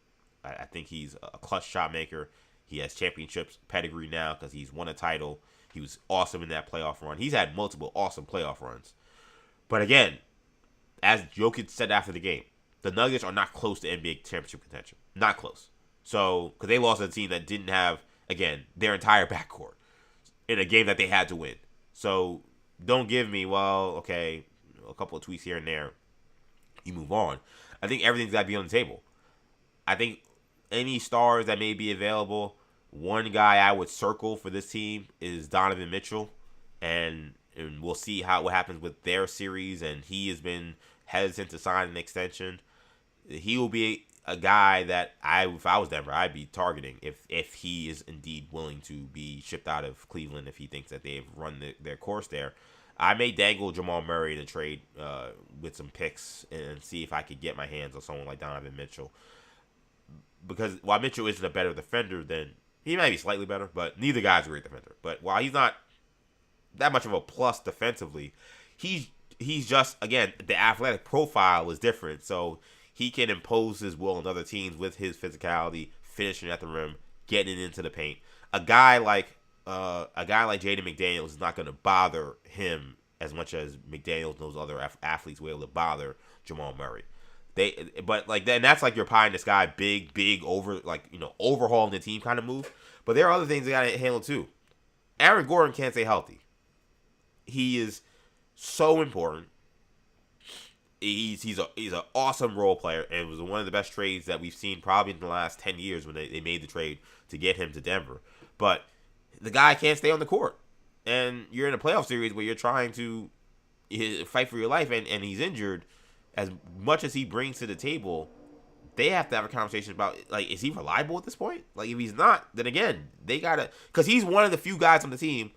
I think he's a clutch shot maker. He has championships pedigree now because he's won a title. He was awesome in that playoff run. He's had multiple awesome playoff runs. But again, as Jokic said after the game, the Nuggets are not close to NBA championship contention. Not close. So, because they lost a team that didn't have, again, their entire backcourt in a game that they had to win. So, don't give me, well, okay, a couple of tweets here and there. You move on. I think everything's got to be on the table. I think any stars that may be available, one guy I would circle for this team is Donovan Mitchell. And we'll see what happens with their series. And he has been hesitant to sign an extension. He will be a guy that if I was Denver, I'd be targeting if he is indeed willing to be shipped out of Cleveland, if he thinks that they've run their course there. I may dangle Jamal Murray in a trade with some picks and see if I could get my hands on someone like Donovan Mitchell. Because while Mitchell isn't a better defender than, he might be slightly better, but neither guy's a great defender. But while he's not that much of a plus defensively, he's just, again, the athletic profile is different. So he can impose his will on other teams with his physicality, finishing at the rim, getting into the paint. A guy like Jaden McDaniels is not going to bother him as much as McDaniels knows other athletes were able to bother Jamal Murray. That's like your pie in the sky, big overhauling the team kind of move. But there are other things they got to handle too. Aaron Gordon can't stay healthy. He is so important. He's an awesome role player, and was one of the best trades that we've seen probably in the last 10 years when they made the trade to get him to Denver. But the guy can't stay on the court, and you're in a playoff series where you're trying to fight for your life, and he's injured. As much as he brings to the table, they have to have a conversation about, like, is he reliable at this point? Like, if he's not, then again, they gotta, because he's one of the few guys on the team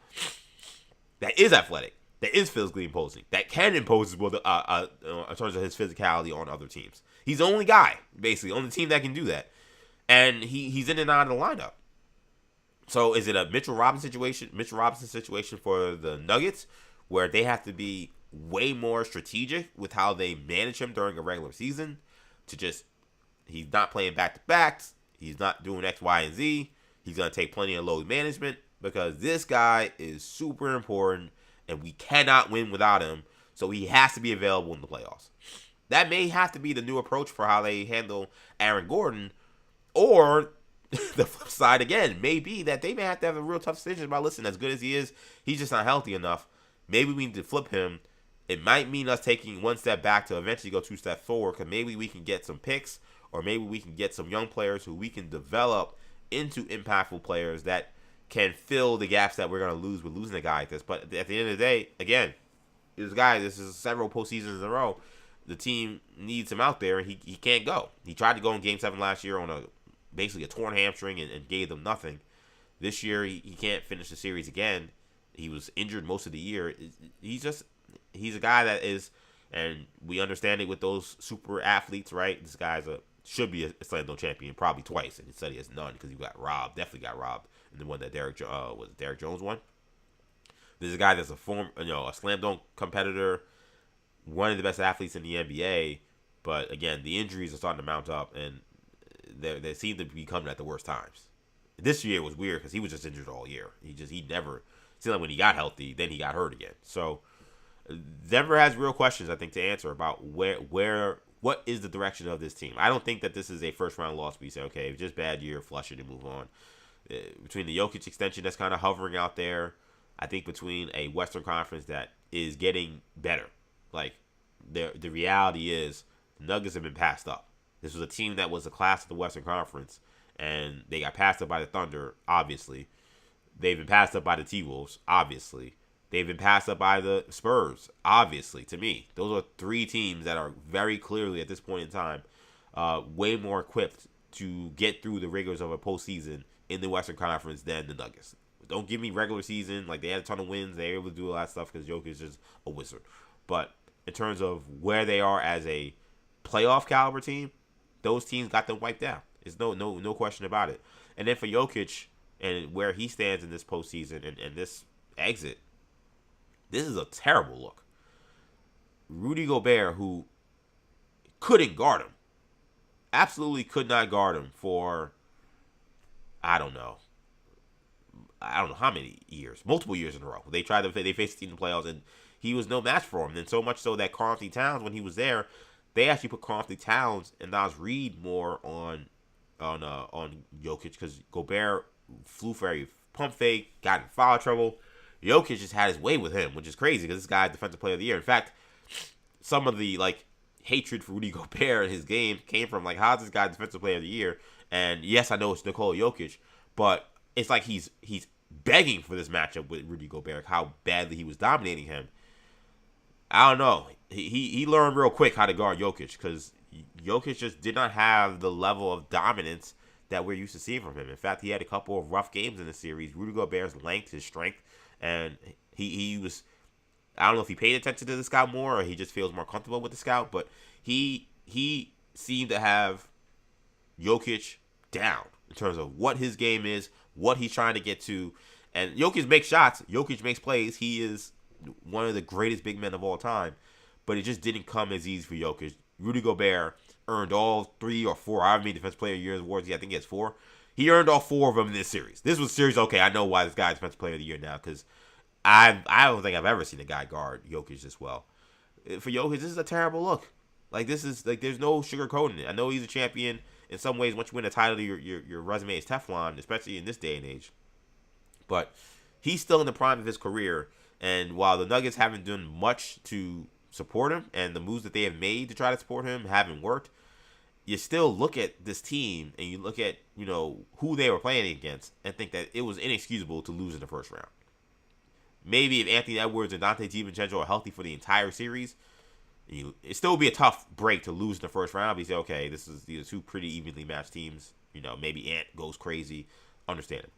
that is athletic, that is physically imposing, that can impose his will in terms of his physicality on other teams. He's the only guy, basically, on the team that can do that. And he's in and out of the lineup. So is it a Mitchell Robinson situation for the Nuggets, where they have to be way more strategic with how they manage him during a regular season, to just, he's not playing back-to-backs, he's not doing X, Y, and Z, he's going to take plenty of load management, because this guy is super important, and we cannot win without him, so he has to be available in the playoffs. That may have to be the new approach for how they handle Aaron Gordon, or the flip side again may be that they may have to have a real tough decision about, listen, as good as he is, he's just not healthy enough. Maybe we need to flip him. It might mean us taking one step back to eventually go two steps forward, because maybe we can get some picks, or maybe we can get some young players who we can develop into impactful players that can fill the gaps that we're going to lose with losing a guy like this. But at the end of the day, again, this is several postseasons in a row. The team needs him out there, and he can't go. He tried to go in Game 7 last year on basically a torn hamstring and gave them nothing. This year, he can't finish the series again. He was injured most of the year. He's a guy that is, and we understand it with those super athletes, right? This guy should be a slam dunk champion probably twice, and instead he has none because he definitely got robbed in the one that Derek Jones won. This is a guy that's a slam dunk competitor, one of the best athletes in the NBA, but again, the injuries are starting to mount up, and they seem to be coming at the worst times. This year was weird because he was just injured all year. He never, seemed like when he got healthy, then he got hurt again. So Denver has real questions, I think, to answer about what is the direction of this team. I don't think that this is a first round loss. We say, okay, just bad year, flush it and move on. Between the Jokic extension that's kind of hovering out there, I think between a Western Conference that is getting better, like the reality is the Nuggets have been passed up. This was a team that was a class of the Western Conference, and they got passed up by the Thunder, obviously. They've been passed up by the T-Wolves, obviously. They've been passed up by the Spurs, obviously, to me. Those are three teams that are very clearly, at this point in time, way more equipped to get through the rigors of a postseason in the Western Conference than the Nuggets. Don't give me regular season. Like, they had a ton of wins. They were able to do a lot of stuff because Jokic is just a wizard. But in terms of where they are as a playoff caliber team, those teams got them wiped out. There's no question about it. And then for Jokic and where he stands in this postseason and this exit, this is a terrible look. Rudy Gobert, who couldn't guard him absolutely could not guard him for, I don't know how many years, multiple years in a row. They faced the team in the playoffs, and he was no match for him. And so much so that Karl-Anthony Towns, when he was there, they actually put Karl-Anthony Towns and Nas Reed more on Jokic, because Gobert flew for a pump fake, got in foul trouble. Jokic just had his way with him, which is crazy because this guy's defensive player of the year. In fact, some of the hatred for Rudy Gobert in his game came from how's this guy defensive player of the year? And yes, I know it's Nikola Jokic, but it's like he's begging for this matchup with Rudy Gobert, how badly he was dominating him. I don't know. He learned real quick how to guard Jokic, because Jokic just did not have the level of dominance that we're used to seeing from him. In fact, he had a couple of rough games in the series. Rudy Gobert's length, his strength, and he was, I don't know if he paid attention to the scout more or he just feels more comfortable with the scout, but he seemed to have Jokic down in terms of what his game is, what he's trying to get to. And Jokic makes shots. Jokic makes plays. He is one of the greatest big men of all time. But it just didn't come as easy for Jokic. Rudy Gobert earned all 3 or 4, I mean, Defensive Player of the Year awards. I think he has 4. He earned all 4 of them in this series. This was a series, okay, I know why this guy's Defensive Player of the Year now, because I don't think I've ever seen a guy guard Jokic this well. For Jokic, this is a terrible look. This is, there's no sugarcoating it. I know he's a champion. In some ways, once you win a title, your resume is Teflon, especially in this day and age. But he's still in the prime of his career, and while the Nuggets haven't done much to support him, and the moves that they have made to try to support him haven't worked, you still look at this team, and you look at, who they were playing against, and think that it was inexcusable to lose in the first round. Maybe if Anthony Edwards and Dante DiVincenzo are healthy for the entire series, it still would be a tough break to lose in the first round. But you say, okay, these are 2 pretty evenly matched teams. Maybe Ant goes crazy. Understandable.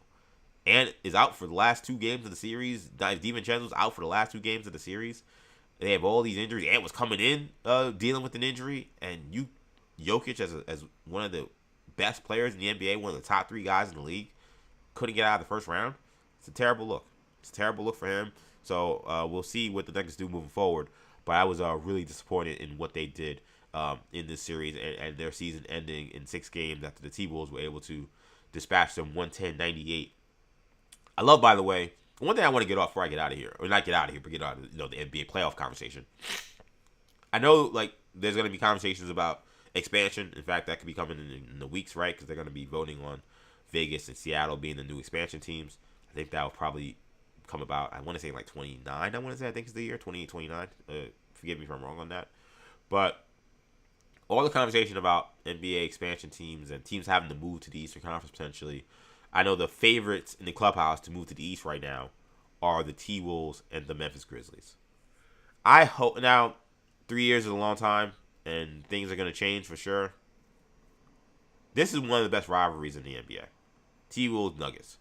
Ant is out for the last 2 games of the series. DiVincenzo's out for the last 2 games of the series. They have all these injuries. Ant was coming in dealing with an injury. And Jokic, as one of the best players in the NBA, one of the top 3 guys in the league, couldn't get out of the first round. It's a terrible look. It's a terrible look for him. So we'll see what the Nuggets do moving forward. But I was really disappointed in what they did in this series and their season ending in 6 games after the T-Wolves were able to dispatch them 110-98. I love, by the way, one thing I want to get off before I get out of here, or not get out of here, but get out of the NBA playoff conversation. I know there's going to be conversations about expansion. In fact, that could be coming in the weeks, right? Because they're going to be voting on Vegas and Seattle being the new expansion teams. I think that will probably come about, I want to say 29, I think is the year, 28, 29. Forgive me if I'm wrong on that. But all the conversation about NBA expansion teams and teams having to move to the Eastern Conference potentially, I know the favorites in the clubhouse to move to the East right now are the T-Wolves and the Memphis Grizzlies. I hope, now 3 years is a long time and things are going to change for sure. This is one of the best rivalries in the NBA. T-Wolves Nuggets.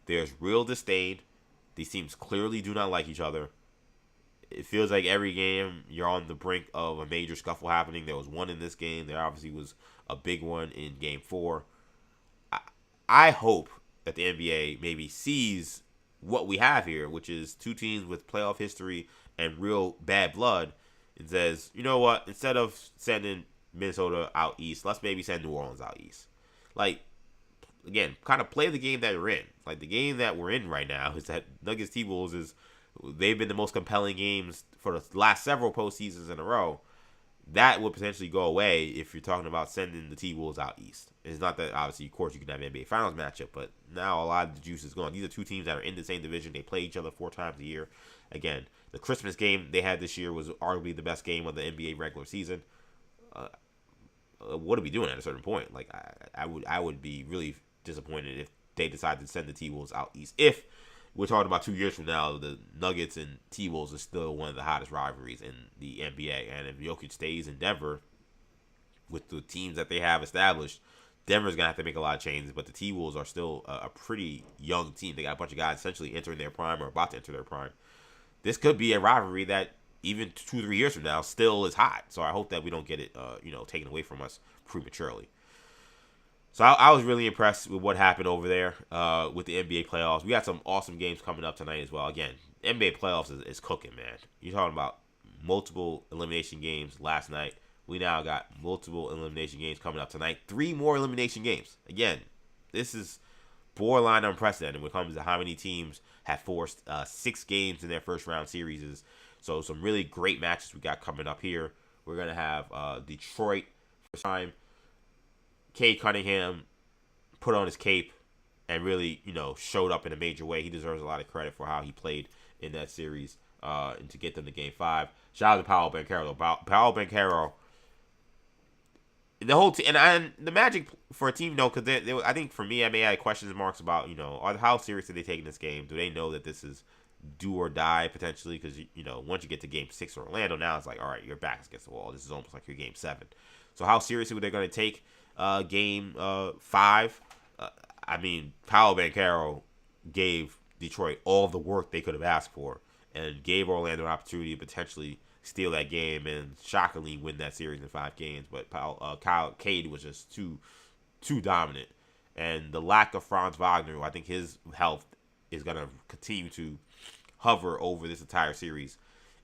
There's real disdain. These teams clearly do not like each other. It feels like every game you're on the brink of a major scuffle happening. There was one in this game. There obviously was a big one in Game 4. I hope that the NBA maybe sees what we have here, which is 2 teams with playoff history and real bad blood, and says, you know what, instead of sending Minnesota out east, let's maybe send New Orleans out east. Again, kind of play the game that you're in. The game that we're in right now is that Nuggets T-Wolves they've been the most compelling games for the last several postseasons in a row. That would potentially go away if you're talking about sending the T-Wolves out east. It's not that, obviously, of course, you can have an NBA Finals matchup, but now a lot of the juice is gone. These are 2 teams that are in the same division. They play each other 4 times a year. Again, the Christmas game they had this year was arguably the best game of the NBA regular season. What are we doing at a certain point? I would be really disappointed if they decided to send the T-Wolves out east. If we're talking about 2 years from now, the Nuggets and T-Wolves are still one of the hottest rivalries in the NBA. And if Jokic stays in Denver with the teams that they have established, Denver's going to have to make a lot of changes. But the T-Wolves are still a pretty young team. They got a bunch of guys essentially entering their prime or about to enter their prime. This could be a rivalry that even 2-3 years from now still is hot. So I hope that we don't get it taken away from us prematurely. So I was really impressed with what happened over there with the NBA playoffs. We got some awesome games coming up tonight as well. Again, NBA playoffs is cooking, man. You're talking about multiple elimination games last night we now got multiple elimination games coming up tonight. 3 more elimination games. Again, this is borderline unprecedented when it comes to how many teams have forced 6 games in their first round series. So some really great matches we got coming up here. We're going to have Detroit first time. Cade Cunningham put on his cape and really, showed up in a major way. He deserves a lot of credit for how he played in that series and to get them to Game 5. Shout out to Paolo Banchero. Paolo Banchero, the whole team, and the Magic for a team, because I think for me, I may have questions marks about, how serious are they taking this game? Do they know that this is do or die potentially? Because, once you get to Game 6 for Orlando, now it's like, all right, your back's against the wall. This is almost like your Game 7. So how seriously are they going to take Game 5? Paolo Banchero gave Detroit all the work they could have asked for and gave Orlando an opportunity to potentially steal that game and shockingly win that series in 5 games. But Cade was just too dominant. And the lack of Franz Wagner, I think his health is going to continue to hover over this entire series,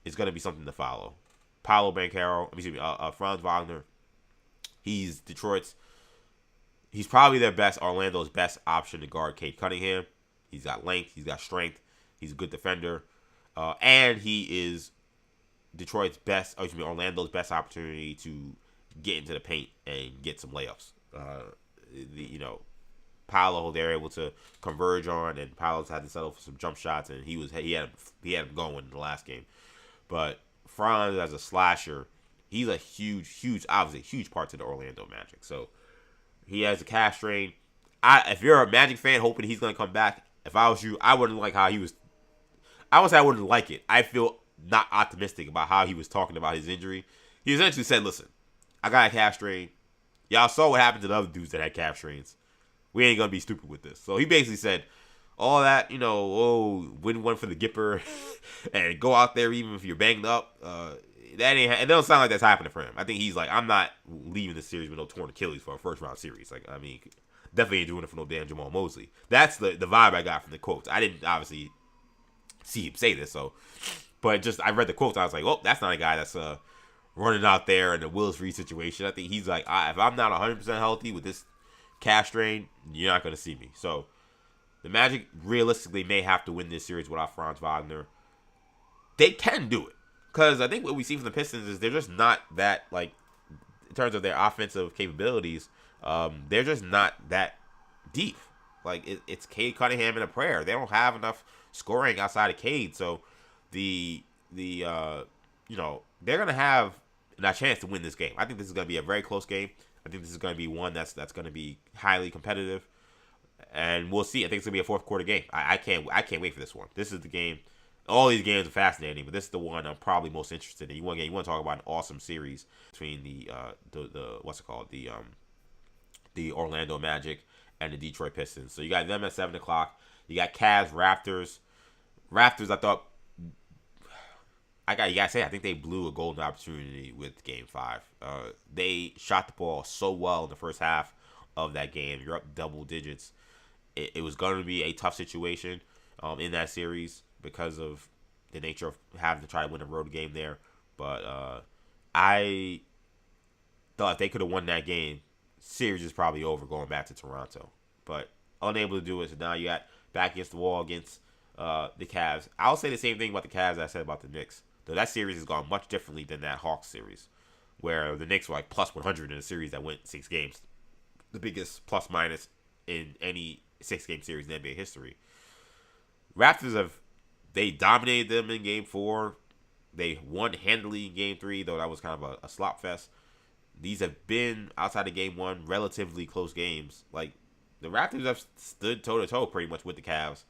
is going to be something to follow. Paolo Banchero, Franz Wagner, he's probably Orlando's best option to guard Cade Cunningham. He's got length, he's got strength, he's a good defender, and he is Orlando's best opportunity to get into the paint and get some layups. Paolo, they're able to converge on, and Paolo's had to settle for some jump shots, and he had him going in the last game. But Franz as a slasher, he's a huge part to the Orlando Magic. So he has a calf strain. If you're a Magic fan hoping he's going to come back, if I was you, I wouldn't like how he was. I would say I wouldn't like it. I feel not optimistic about how he was talking about his injury. He essentially said, listen, I got a calf strain. Y'all saw what happened to the other dudes that had calf strains. We ain't going to be stupid with this. So he basically said, all that, win one for the Gipper and go out there even if you're banged up. It don't sound like that's happening for him. I think he's like, I'm not leaving this series with no torn Achilles for a first round series. Definitely ain't doing it for no damn Jamal Mosley. That's the vibe I got from the quotes. I didn't obviously see him say this, but I read the quotes. I was like, well, that's not a guy that's running out there in a Willis Reed situation. I think he's like, if I'm not 100% healthy with this calf strain, you're not going to see me. So the Magic realistically may have to win this series without Franz Wagner. They can do it. Because I think what we see from the Pistons is they're just not that, in terms of their offensive capabilities, they're just not that deep. It's Cade Cunningham and a prayer. They don't have enough scoring outside of Cade. So they're going to have a chance to win this game. I think this is going to be a very close game. I think this is going to be one that's going to be highly competitive. And we'll see. I think it's going to be a fourth quarter game. I can't wait for this one. This is the game. All these games are fascinating, but this is the one I'm probably most interested in. You want to talk about an awesome series between the Orlando Magic and the Detroit Pistons. So you got them at 7:00. You got Cavs, Raptors. Raptors, I think they blew a golden opportunity with Game 5. They shot the ball so well in the first half of that game. You're up double digits. It was going to be a tough situation in that series because of the nature of having to try to win a road game there. But I thought if they could have won that game, series is probably over going back to Toronto. But unable to do it, so now you got back against the wall against the Cavs. I'll say the same thing about the Cavs I said about the Knicks. Though that series has gone much differently than that Hawks series, where the Knicks were like plus 100 in a series that went 6 games. The biggest plus minus in any 6-game series in NBA history. Raptors they dominated them in Game 4. They won handily in Game 3, though that was kind of a slop fest. These have been, outside of Game 1, relatively close games. The Raptors have stood toe-to-toe pretty much with the Cavs.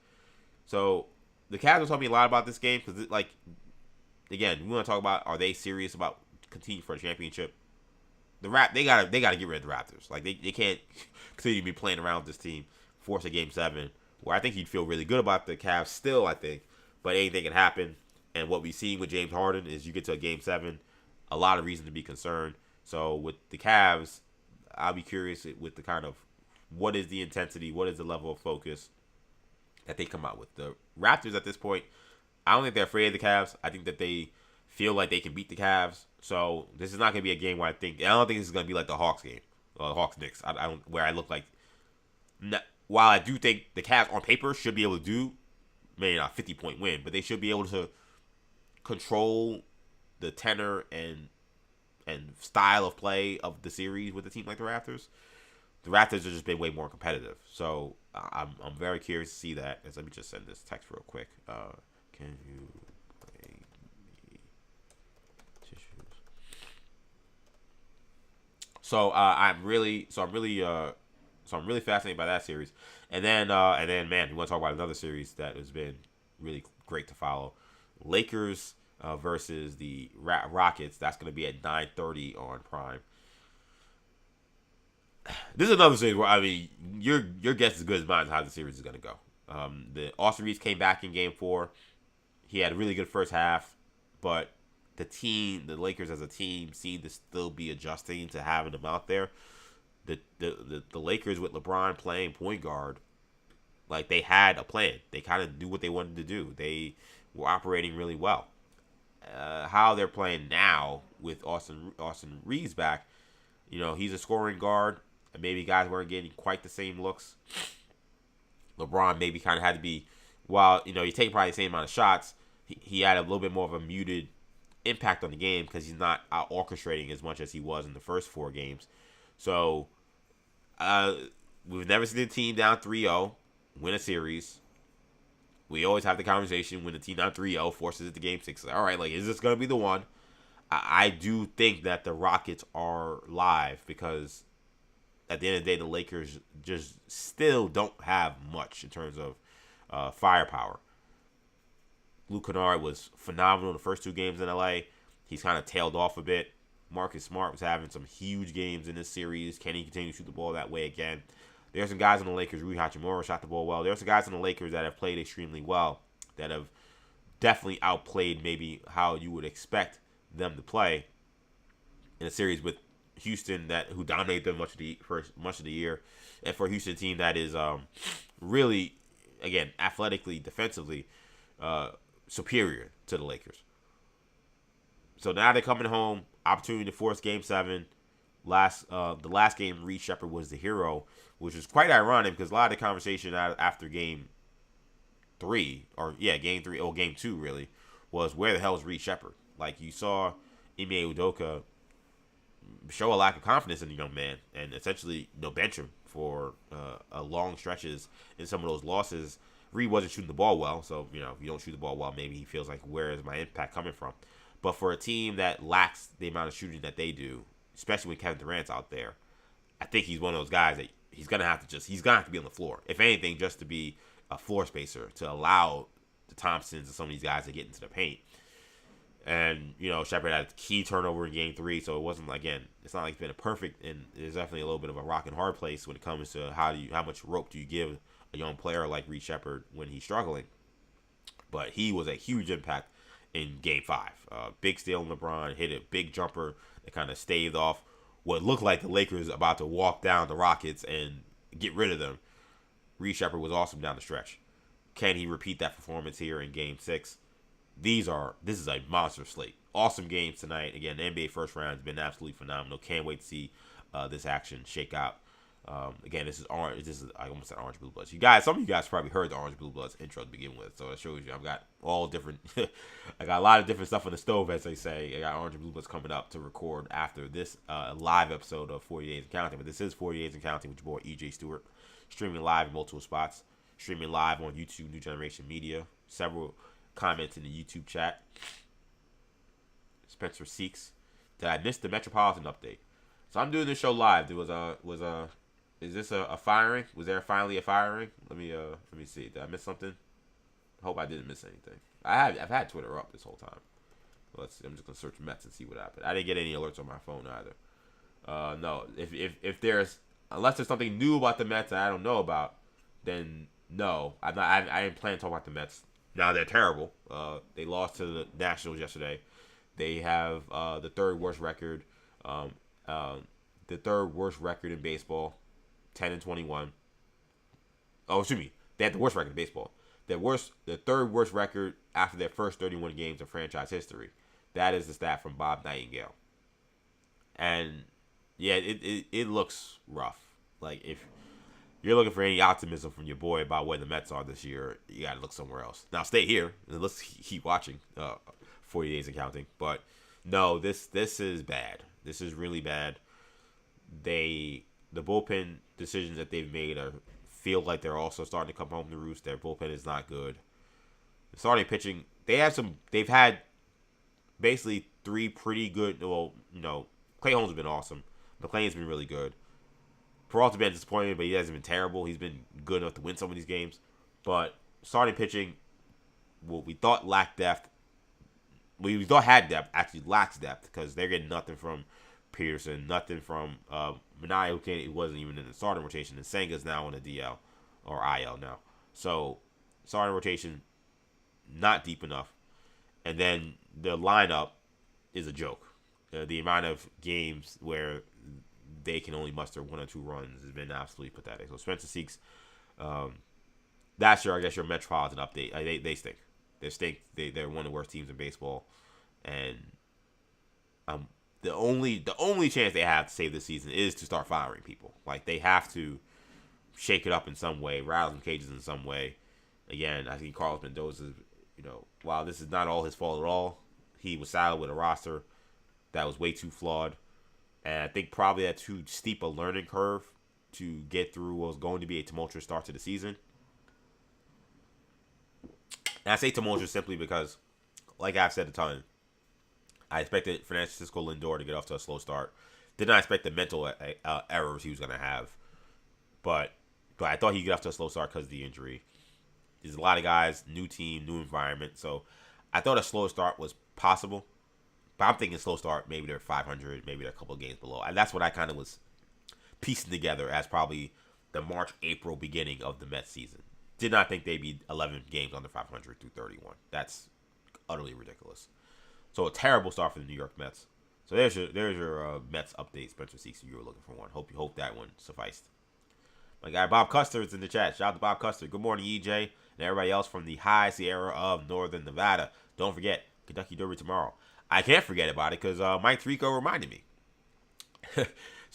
So, the Cavs will tell me a lot about this game, because, again, we want to talk about, are they serious about continuing for a championship? They gotta get rid of the Raptors. They can't continue to be playing around with this team, force a Game 7, where I think you'd feel really good about the Cavs still, I think. But anything can happen. And what we've seen with James Harden is you get to a Game 7, a lot of reason to be concerned. So with the Cavs, I'll be curious with the kind of what is the intensity, what is the level of focus that they come out with. The Raptors at this point, I don't think they're afraid of the Cavs. I think that they feel like they can beat the Cavs. So this is not going to be a game where I don't think this is going to be like the Hawks game, Hawks Knicks. I don't where I look like. While I do think the Cavs on paper should be able to do maybe not a 50-point win, but they should be able to control the tenor and style of play of the series with a team like the Raptors. The Raptors have just been way more competitive. So I'm very curious to see that. Let me just send this text real quick. Can you play me tissues? So I'm really fascinated by that series. And then man, we want to talk about another series that has been really great to follow. Lakers versus the Rockets. That's going to be at 9:30 on Prime. This is another series where, I mean, your guess is as good as mine as how the series is going to go. The Austin Reeves came back in Game 4. He had a really good first half, but the Lakers as a team, seemed to still be adjusting to having him out there. The Lakers with LeBron playing point guard, like, they had a plan. They kind of knew what they wanted to do. They were operating really well. How they're playing now with Austin Reeves back, he's a scoring guard. And maybe guys weren't getting quite the same looks. LeBron maybe kind of had to be, while, you take probably the same amount of shots, he had a little bit more of a muted impact on the game because he's not out orchestrating as much as he was in the first 4 games. So, we've never seen a team down 3-0 win a series. We always have the conversation when the team down 3-0 forces it to Game 6. All right, like, is this going to be the one? I do think that the Rockets are live because at the end of the day, the Lakers just still don't have much in terms of firepower. Luke Kennard was phenomenal in the first 2 games in LA. He's kind of tailed off a bit. Marcus Smart was having some huge games in this series. Can he continue to shoot the ball that way again? There's some guys on the Lakers. Rui Hachimura shot the ball well. There's some guys on the Lakers that have played extremely well, that have definitely outplayed maybe how you would expect them to play in a series with Houston, who dominated them much of the year, and for a Houston team that is really, again, athletically, defensively superior to the Lakers. So now they're coming home, opportunity to force Game 7. The last game, Reed Shepard was the hero, which is quite ironic because a lot of the conversation after Game 3, Game 2 really, was where the hell is Reed Shepard? Like, you saw Ime Udoka show a lack of confidence in the young man and essentially bench him for long stretches in some of those losses. Reed wasn't shooting the ball well, so if you don't shoot the ball well, maybe he feels like, where is my impact coming from? But for a team that lacks the amount of shooting that they do, especially when Kevin Durant's out there, I think he's one of those guys that he's gonna have to be on the floor. If anything, just to be a floor spacer, to allow the Thompsons and some of these guys to get into the paint. And, Shepard had a key turnover in Game 3, so it wasn't, again, it's not like it's been a perfect, and there's definitely a little bit of a rock and hard place when it comes to how much rope do you give a young player like Reed Shepard when he's struggling. But he was a huge impact in Game 5. Big steal in LeBron, hit a big jumper that kind of staved off what looked like the Lakers about to walk down the Rockets and get rid of them. Reed Shepard was awesome down the stretch. Can he repeat that performance here in Game 6? This is a monster slate. Awesome games tonight. Again, the NBA first round has been absolutely phenomenal. Can't wait to see this action shake out. Again, this is orange. I almost said Orange Blue Bloods. Some of you guys probably heard the Orange Blue Bloods intro to begin with, so it shows you I've got all different. I got a lot of different stuff on the stove, as they say. I got Orange Blue Bloods coming up to record after this live episode of 40 Days and Counting. But this is 40 Days and Counting with your boy EJ Stewart, streaming live in multiple spots, streaming live on YouTube, New Generation Media. Several comments in the YouTube chat. Spencer Seeks, did I miss the Metropolitan update? So I'm doing this show live. Is this a firing? Was there finally a firing? Let me see. Did I miss something? Hope I didn't miss anything. I've had Twitter up this whole time. I'm just gonna search Mets and see what happened. I didn't get any alerts on my phone either. No, if there's, unless there's something new about the Mets that I don't know about, then no, I'm not. I didn't plan to talk about the Mets. Now they're terrible. They lost to the Nationals yesterday. They have the third worst record. The third worst record in baseball, 10-21. Oh, excuse me. They had the worst record in baseball. The third worst record after their first 31 games of franchise history. That is the stat from Bob Nightingale. And yeah, it looks rough. Like, if you're looking for any optimism from your boy about where the Mets are this year, you got to look somewhere else. Now, stay here and let's keep watching 40 days and counting. But no, this is bad. This is really bad. The bullpen decisions that they've made feel like they're also starting to come home to roost. Their bullpen is not good. The starting pitching, they've had basically 3 pretty good. Well, Clay Holmes has been awesome. McClain's been really good. Peralta's been disappointed, but he hasn't been terrible. He's been good enough to win some of these games. But starting pitching, what we thought lacked depth, we thought had depth, actually lacks depth, because they're getting nothing from Peterson, nothing from Minaya, who wasn't even in the starting rotation, and Senga's now on the DL or IL now. So starting rotation, not deep enough. And then the lineup is a joke. The amount of games where they can only muster 1 or 2 runs has been absolutely pathetic. So Spencer Seeks, that's your Metropolitan update. They stink. They stink. They're one of the worst teams in baseball, and the only chance they have to save this season is to start firing people. Like, they have to shake it up in some way, rattle some cages in some way. Again, I think Carlos Mendoza, while this is not all his fault at all, he was saddled with a roster that was way too flawed. And I think probably had too steep a learning curve to get through what was going to be a tumultuous start to the season. And I say tumultuous simply because, like I've said a ton, I expected Francisco Lindor to get off to a slow start. Did not expect the mental errors he was going to have. But I thought he'd get off to a slow start because of the injury. There's a lot of guys, new team, new environment. So I thought a slow start was possible. But I'm thinking slow start, maybe they're 500, maybe they're a couple of games below. And that's what I kind of was piecing together as probably the March, April beginning of the Mets season. Did not think they'd be 11 games under 500 through 31. That's utterly ridiculous. So a terrible start for the New York Mets. So there's your Mets update, Spencer Seeks, if you were looking for one. Hope that one sufficed. My guy Bob Custer is in the chat. Shout out to Bob Custer. Good morning, EJ, and everybody else from the high Sierra of Northern Nevada. Don't forget, Kentucky Derby tomorrow. I can't forget about it because Mike Tirico reminded me. Shout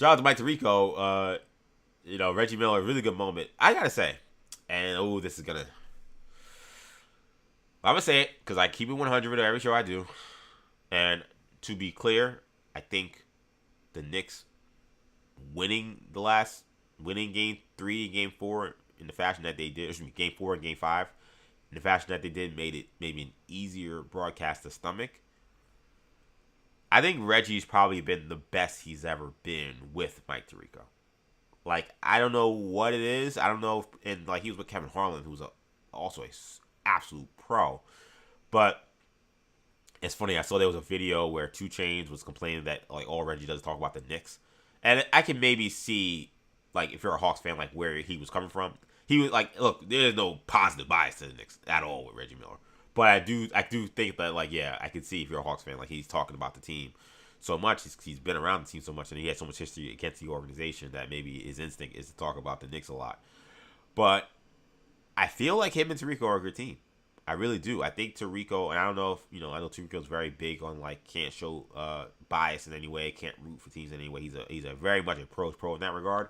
out to Mike Tirico. Reggie Miller, really good moment. I gotta say, and this is gonna. I'm gonna say it because I keep it 100 every show I do. And to be clear, I think the Knicks winning game 3 and game 4 in the fashion that they did, game 4 and game 5 in the fashion that they did, made it maybe an easier broadcast to stomach. I think Reggie's probably been the best he's ever been with Mike Tirico. Like, I don't know what it is. I don't know he was with Kevin Harlan, who's also a absolute pro. But it's funny, I saw there was a video where 2 Chainz was complaining that all Reggie does is talk about the Knicks. And I can maybe see, if you're a Hawks fan, where he was coming from. He was look, there's no positive bias to the Knicks at all with Reggie Miller. But I do think that, I can see if you're a Hawks fan, he's talking about the team so much. He's been around the team so much, and he has so much history against the organization that maybe his instinct is to talk about the Knicks a lot. But I feel like him and Tirico are a good team. I really do. I think Tirico, and I don't know if, I know Tirico's very big on, can't show bias in any way, can't root for teams in any way. He's a very much a pro in that regard.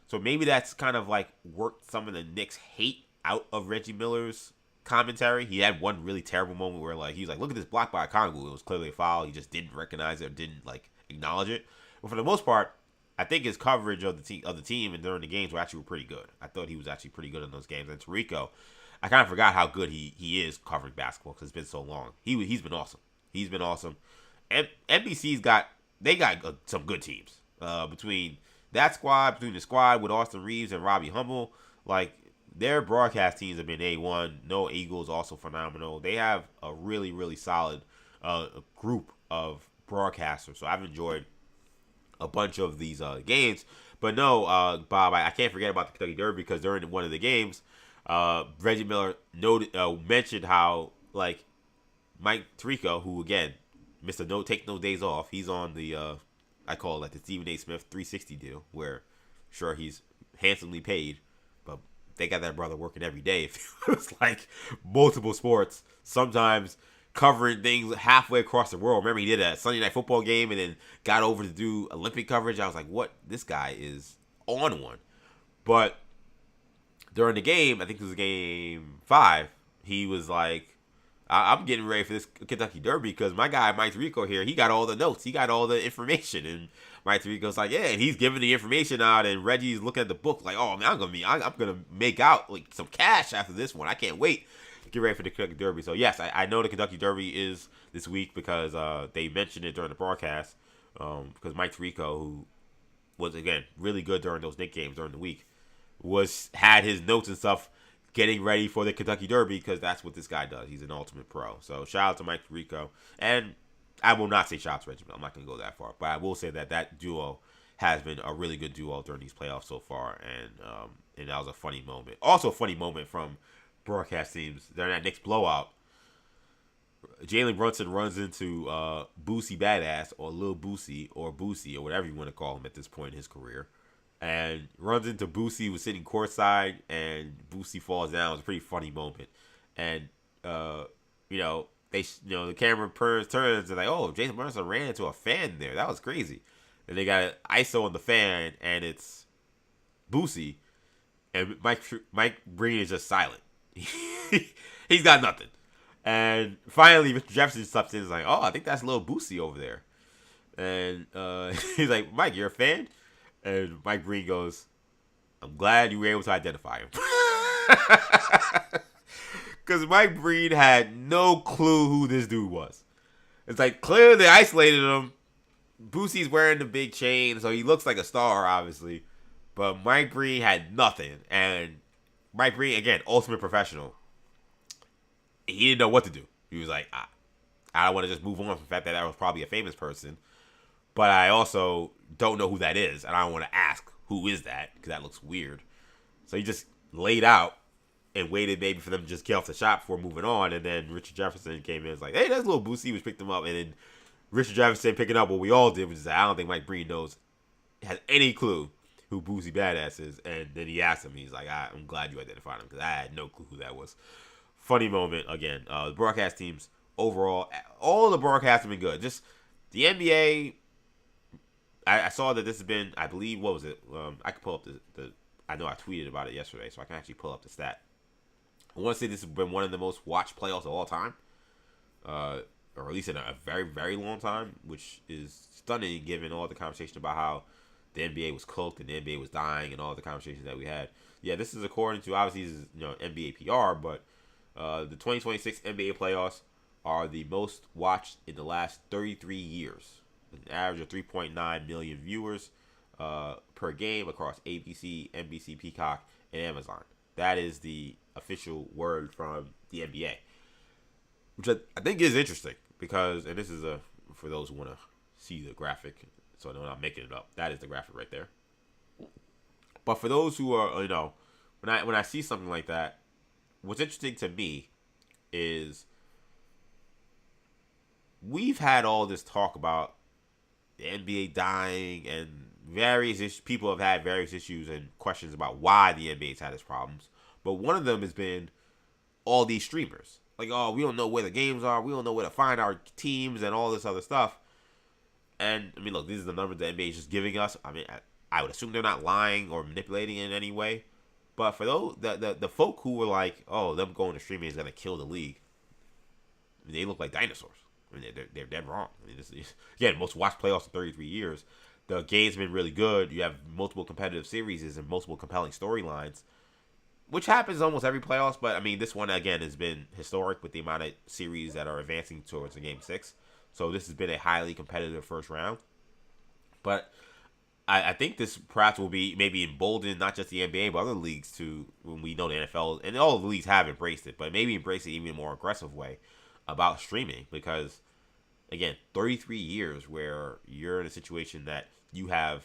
So maybe that's kind of, worked some of the Knicks' hate out of Reggie Miller's commentary. He had one really terrible moment where he was look at this block by Kongu. It was clearly a foul. He just didn't recognize it or didn't acknowledge it. But for the most part, I think his coverage of the team and during the games were pretty good. I thought he was actually pretty good in those games. And Tirico, I kind of forgot how good he is covering basketball because it's been so long. He's been awesome. He's been awesome. And NBC's got some good teams between that squad, between the squad with Austin Reeves and Robbie Humble. Their broadcast teams have been A1. No Eagles also phenomenal. They have a really, really solid group of broadcasters. So I've enjoyed a bunch of these games. But no, Bob, I can't forget about the Kentucky Derby because during one of the games, Reggie Miller mentioned how Mike Tirico, who again, Mr. Take No Days Off, he's on the I call it the Stephen A. Smith 360 deal, where sure he's handsomely paid, but they got that brother working every day. It was multiple sports. Sometimes covering things halfway across the world. Remember, he did a Sunday Night Football game and then got over to do Olympic coverage. I was like, what? This guy is on one. But during the game, I think it was game 5, he was like, I'm getting ready for this Kentucky Derby because my guy Mike Tirico here, he got all the notes, he got all the information, and Mike Tirico's like, yeah, and he's giving the information out, and Reggie's looking at the book like, oh man, I'm gonna make out like some cash after this one. I can't wait to get ready for the Kentucky Derby. So yes, I know the Kentucky Derby is this week because they mentioned it during the broadcast because Mike Tirico, who was again really good during those Knicks games during the week, had his notes and stuff getting ready for the Kentucky Derby because that's what this guy does. He's an ultimate pro. So shout out to Mike Tirico. And I will not say shout out to Reggie. I'm not going to go that far. But I will say that duo has been a really good duo during these playoffs so far. And that was a funny moment. Also a funny moment from broadcast teams. During that Knicks blowout, Jalen Brunson runs into Boosie Badass or Lil Boosie or whatever you want to call him at this point in his career. And runs into Boosie, who was sitting courtside, and Boosie falls down. It was a pretty funny moment. And, the camera turns and like, oh, Jason Brunson ran into a fan there. That was crazy. And they got an ISO on the fan, and it's Boosie. And Mike Breen is just silent. He's got nothing. And finally, Mr. Jefferson steps in and is like, oh, I think that's Lil Boosie over there. And he's like, Mike, you're a fan? And Mike Breen goes, I'm glad you were able to identify him. Because Mike Breen had no clue who this dude was. It's like, clearly they isolated him. Boosie's wearing the big chain, so he looks like a star, obviously. But Mike Breen had nothing. And Mike Breen, again, ultimate professional. He didn't know what to do. He was like, I don't want to just move on from the fact that was probably a famous person. But I also don't know who that is, and I don't want to ask who is that because that looks weird. So he just laid out and waited maybe for them to just get off the shot before moving on, and then Richard Jefferson came in and was like, hey, that's Lil Boosie, which picked him up, and then Richard Jefferson picking up what we all did, which is I don't think Mike Breen has any clue who Boosie Badass is, and then he asked him, he's like, I'm glad you identified him because I had no clue who that was. Funny moment, again. The broadcast teams, overall, all the broadcasts have been good. Just the NBA... I saw that this has been, I believe, what was it? I could pull up the I know I tweeted about it yesterday, so I can actually pull up the stat. I want to say this has been one of the most watched playoffs of all time, or at least in a very, very long time, which is stunning given all the conversation about how the NBA was cooked and the NBA was dying and all the conversations that we had. Yeah, this is according to, obviously, this is, NBA PR, but the 2026 NBA playoffs are the most watched in the last 33 years. An average of 3.9 million viewers per game across ABC, NBC, Peacock, and Amazon. That is the official word from the NBA, which I think is interesting because, and this is for those who want to see the graphic, so they're not making it up. That is the graphic right there. But for those who are, when I see something like that, what's interesting to me is we've had all this talk about the NBA dying, and people have had various issues and questions about why the NBA's had its problems. But one of them has been all these streamers. Like, oh, we don't know where the games are. We don't know where to find our teams and all this other stuff. And, I mean, look, these are the numbers the NBA is just giving us. I mean, I would assume they're not lying or manipulating in any way. But for those, the folk who were like, oh, them going to streaming is going to kill the league, I mean, they look like dinosaurs. I mean, they're dead wrong. I mean, again, most watched playoffs in 33 years. The game's been really good. You have multiple competitive series and multiple compelling storylines, which happens almost every playoffs. But, I mean, this one, again, has been historic with the amount of series that are advancing towards the Game 6. So this has been a highly competitive first round. But I think this perhaps will be maybe emboldened not just the NBA, but other leagues too, when we know the NFL, and all the leagues have embraced it, but maybe embrace it even in a more aggressive way about streaming, because again, 33 years where you're in a situation that you have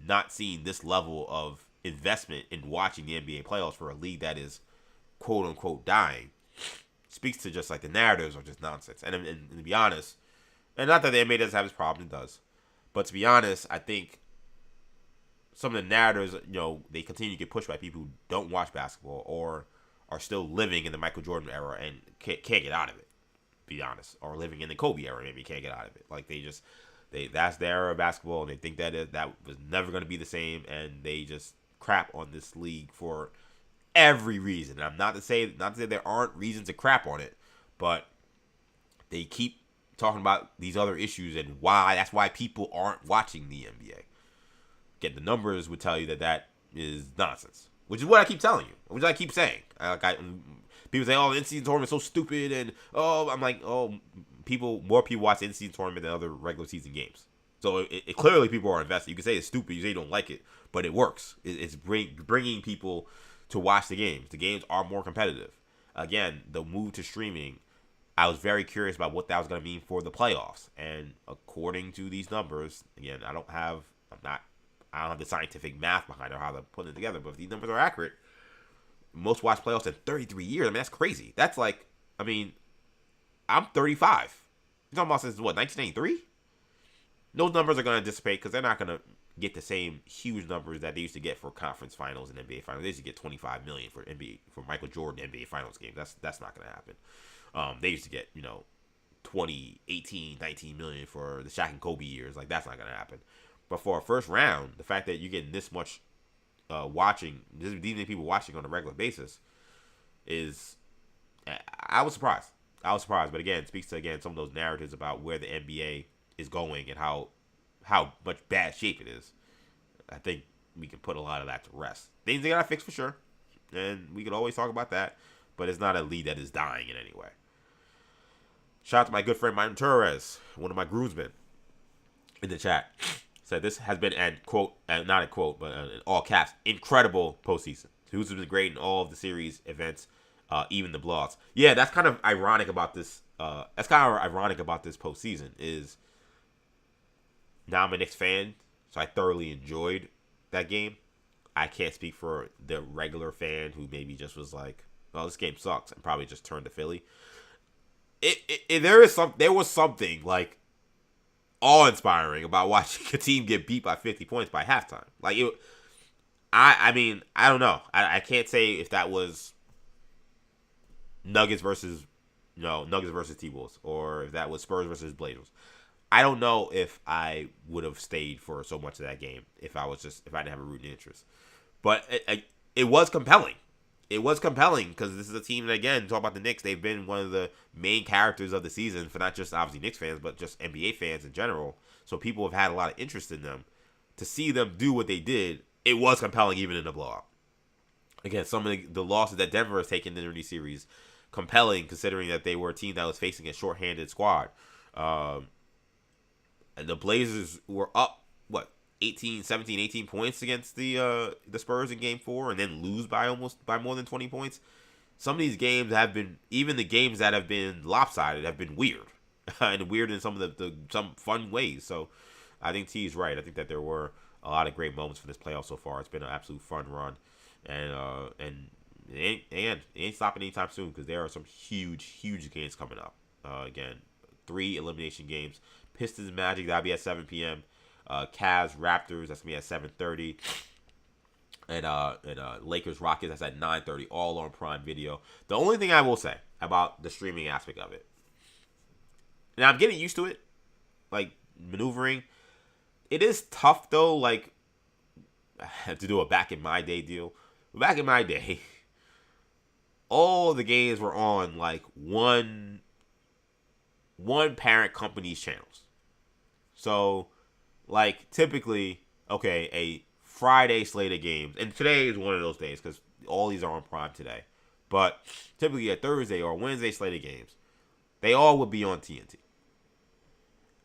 not seen this level of investment in watching the NBA playoffs for a league that is quote unquote dying speaks to just like the narratives are just nonsense. And to be honest, and not that the NBA doesn't have its problem, it does, but to be honest, I think some of the narratives, they continue to get pushed by people who don't watch basketball or are still living in the Michael Jordan era and can't get out of it. be honest, or living in the Kobe era. Maybe can't get out of it. Like that's their era of basketball, and they think that was never going to be the same, and they just crap on this league for every reason. And I'm not to say there aren't reasons to crap on it, but they keep talking about these other issues and why. That's why people aren't watching the NBA. Again, the numbers would tell you that is nonsense, which is what I keep telling you, which I keep saying. People say, "Oh, the in-season tournament is so stupid," and I'm like, "Oh, more people watch the in-season tournament than other regular season games." So it clearly people are invested. You can say it's stupid, you say you don't like it, but it works. It's bringing people to watch the games. The games are more competitive. Again, the move to streaming, I was very curious about what that was going to mean for the playoffs. And according to these numbers, again, I don't have the scientific math behind it or how they're putting it together, but if these numbers are accurate, most watched playoffs in 33 years. I mean, that's crazy. That's like, I mean, I'm 35. You're talking about since what, 1993? Those numbers are going to dissipate because they're not going to get the same huge numbers that they used to get for conference finals and NBA finals. They used to get $25 million for Michael Jordan NBA finals games. That's not going to happen. They used to get 20, 18, 19 million for the Shaq and Kobe years. Like, that's not going to happen. But for a first round, the fact that you're getting this much these many people watching on a regular basis is, I was surprised. But again, it speaks to some of those narratives about where the NBA is going and how much bad shape it is. I think we can put a lot of that to rest. Things they gotta fix for sure, and we could always talk about that. But it's not a league that is dying in any way. Shout out to my good friend Martin Torres, one of my groomsmen, in the chat. Said this has been not a quote, but in all caps, incredible postseason. Who's been great in all of the series events, even the blowouts. Yeah, that's kind of ironic about this. That's kind of ironic about this postseason is. Now I'm a Knicks fan, so I thoroughly enjoyed that game. I can't speak for the regular fan who maybe just was like, "Oh, this game sucks," and probably just turned to Philly. There was something like awe-inspiring about watching a team get beat by 50 points by halftime. Like I mean, I don't know. I can't say if that was Nuggets versus T-Wolves, or if that was Spurs versus Blazers. I don't know if I would have stayed for so much of that game if I didn't have a rooting interest. But it was compelling. It was compelling because this is a team that, again, talk about the Knicks, they've been one of the main characters of the season for not just obviously Knicks fans, but just NBA fans in general. So people have had a lot of interest in them. To see them do what they did, it was compelling even in the blowout. Again, some of the losses that Denver has taken in these series, compelling considering that they were a team that was facing a shorthanded squad. And the Blazers were up, 18 points against the Spurs in Game 4, and then lose by more than 20 points. Some of these games have been, even the games that have been lopsided, have been weird, and weird in some of some fun ways. So I think T is right. I think that there were a lot of great moments for this playoff so far. It's been an absolute fun run, and it ain't stopping anytime soon because there are some huge games coming up. Again, 3 elimination games. Pistons Magic, that'll be at 7 p.m. Cavs Raptors, that's gonna be at 7:30. And Lakers Rockets, that's at 9:30, all on Prime Video. The only thing I will say about the streaming aspect of it, and I'm getting used to it, like maneuvering. It is tough though, like I have to do a back in my day deal. Back in my day, all the games were on like one parent company's channels. So, like, typically, okay, a Friday slate of games, and today is one of those days because all these are on Prime today, but typically a Thursday or Wednesday slate of games, they all would be on TNT.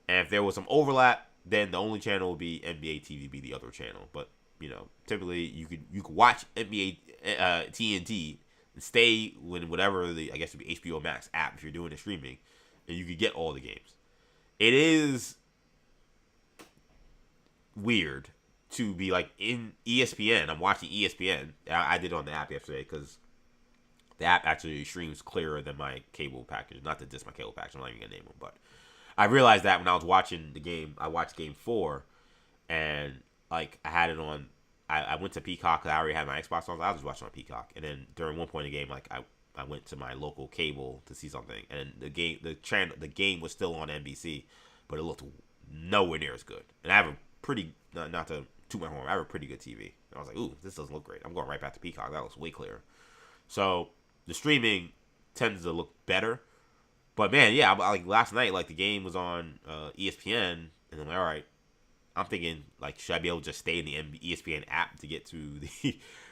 And if there was some overlap, then the only channel would be NBA TV, be the other channel. But, typically you could watch NBA TNT and stay with whatever I guess it would be HBO Max app if you're doing the streaming, and you could get all the games. It is weird to be like in ESPN. I'm watching ESPN. I did it on the app yesterday because the app actually streams clearer than my cable package. Not to diss my cable package. I'm not even gonna name them, but I realized that when I was watching the game. I watched Game 4, and like I had it on. I went to Peacock because I already had my Xbox on. So I was just watching on Peacock, and then during one point in the game, like I went to my local cable to see something, and the game was still on NBC, but it looked nowhere near as good. And I have a pretty, not to toot my horn, I have a pretty good TV. And I was like, ooh, this doesn't look great. I'm going right back to Peacock. That looks way clearer. So the streaming tends to look better. But man, yeah, like last night, like the game was on ESPN, and I'm like, all right, I'm thinking like, should I be able to just stay in the ESPN app to get to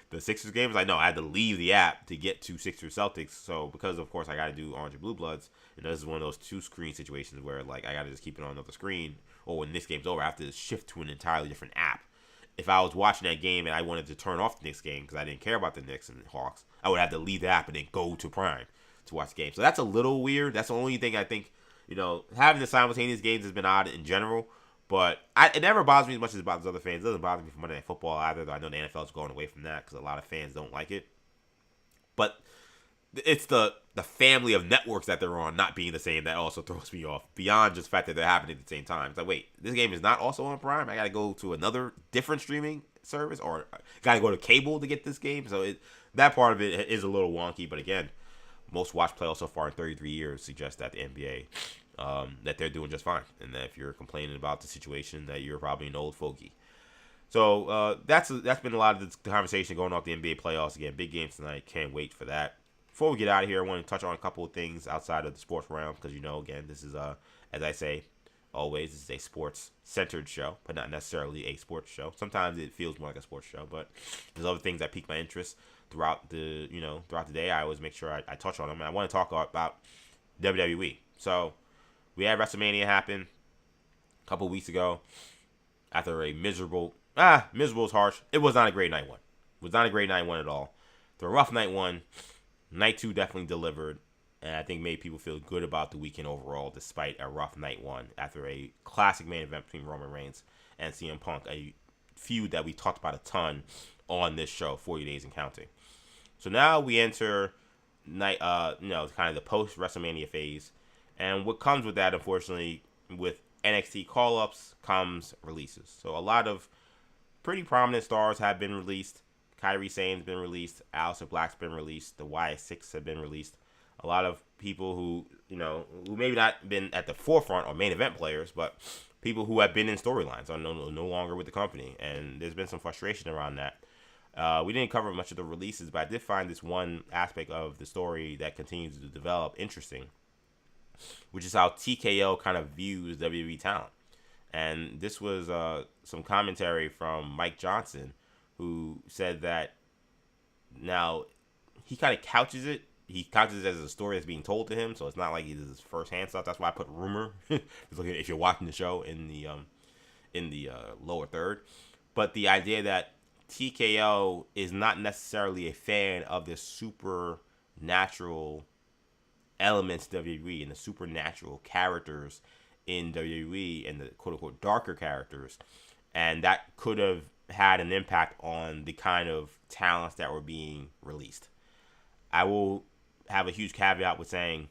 the Sixers games? I know I had to leave the app to get to Sixers Celtics. So because of course I got to do Orange and Blue Bloods, and this is one of those 2-screen situations where like I got to just keep it on another screen, or when this game's over, I have to shift to an entirely different app. If I was watching that game and I wanted to turn off the Knicks game because I didn't care about the Knicks and the Hawks, I would have to leave the app and then go to Prime to watch the game. So that's a little weird. That's the only thing I think, having the simultaneous games has been odd in general. But it never bothers me as much as it bothers other fans. It doesn't bother me for Monday Night Football either, though I know the NFL is going away from that because a lot of fans don't like it. But it's the family of networks that they're on not being the same that also throws me off, beyond just the fact that they're happening at the same time. It's like, wait, this game is not also on Prime? I got to go to another different streaming service, or got to go to cable to get this game? So that part of it is a little wonky, but again, most watched playoffs so far in 33 years suggest that the NBA, that they're doing just fine, and that if you're complaining about the situation, that you're probably an old fogey. So that's been a lot of the conversation going off the NBA playoffs. Again, big games tonight. Can't wait for that. Before we get out of here, I want to touch on a couple of things outside of the sports realm, because again, this is as I say always, this is a sports-centered show, but not necessarily a sports show. Sometimes it feels more like a sports show, but there's other things that pique my interest throughout the day. I always make sure I touch on them, and I want to talk about WWE. So we had WrestleMania happen a couple weeks ago after a miserable is harsh. It was not a great night one. It was not a great night one at all. The rough night one. Night 2 definitely delivered, and I think made people feel good about the weekend overall, despite a rough night 1 after a classic main event between Roman Reigns and CM Punk, a feud that we talked about a ton on this show, 40 Days and Counting. So now we enter kind of the post WrestleMania phase, and what comes with that, unfortunately, with NXT call-ups comes releases. So a lot of pretty prominent stars have been released. Kairi Sane's been released. Aleister Black's been released. The Wyatt6 have been released. A lot of people who maybe not been at the forefront or main event players, but people who have been in storylines are no longer with the company. And there's been some frustration around that. We didn't cover much of the releases, but I did find this one aspect of the story that continues to develop interesting, which is how TKO kind of views WWE talent. And this was some commentary from Mike Johnson, who said that now he kind of couches it. He couches it as a story that's being told to him, so it's not like it's his first-hand stuff. That's why I put rumor. If you're watching the show in the lower third, but the idea that TKO is not necessarily a fan of the supernatural elements of WWE and the supernatural characters in WWE and the quote-unquote darker characters, and that could have had an impact on the kind of talents that were being released. I will have a huge caveat with saying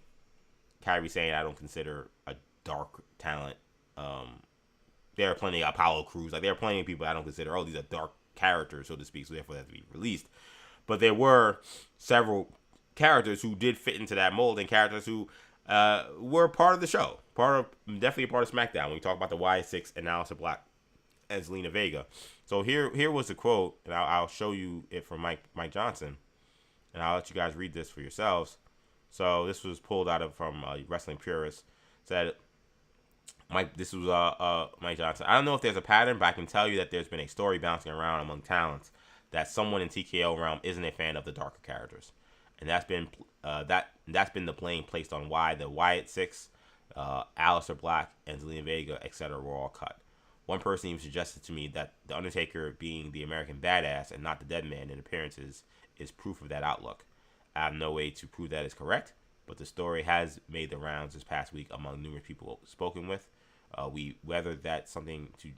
Kairi Sane I don't consider a dark talent. There are plenty of Apollo Crews, there are plenty of people I don't consider, these are dark characters, so to speak, so therefore they have to be released. But there were several characters who did fit into that mold, and characters who were part of the show, definitely a part of SmackDown. When we talk about the Wyatt6 and Aleister Black and Zelina Vega. So here was the quote, and I'll show you it from Mike Johnson, and I'll let you guys read this for yourselves. So this was pulled out of from Wrestling Purist. Said Mike Johnson. I don't know if there's a pattern, but I can tell you that there's been a story bouncing around among talents that someone in TKO realm isn't a fan of the darker characters, and that's been the blame placed on why the Wyatt6, Aleister Black, and Zelina Vega, etc. were all cut. One person even suggested to me that The Undertaker being the American badass and not the dead man in appearances is proof of that outlook. I have no way to prove that is correct, but the story has made the rounds this past week among numerous people spoken with. Whether that's something to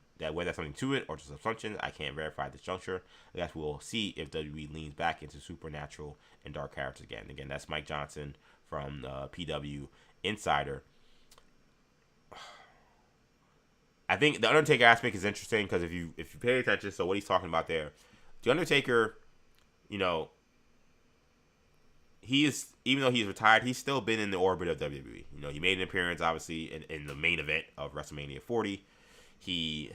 it or just assumption, I can't verify at this juncture. I guess we'll see if WWE leans back into supernatural and dark characters again. Again, that's Mike Johnson from PW Insider. I think the Undertaker aspect is interesting because if you pay attention, so what he's talking about there, the Undertaker, he is, even though he's retired, he's still been in the orbit of WWE. You know, he made an appearance, obviously, in the main event of WrestleMania 40. He's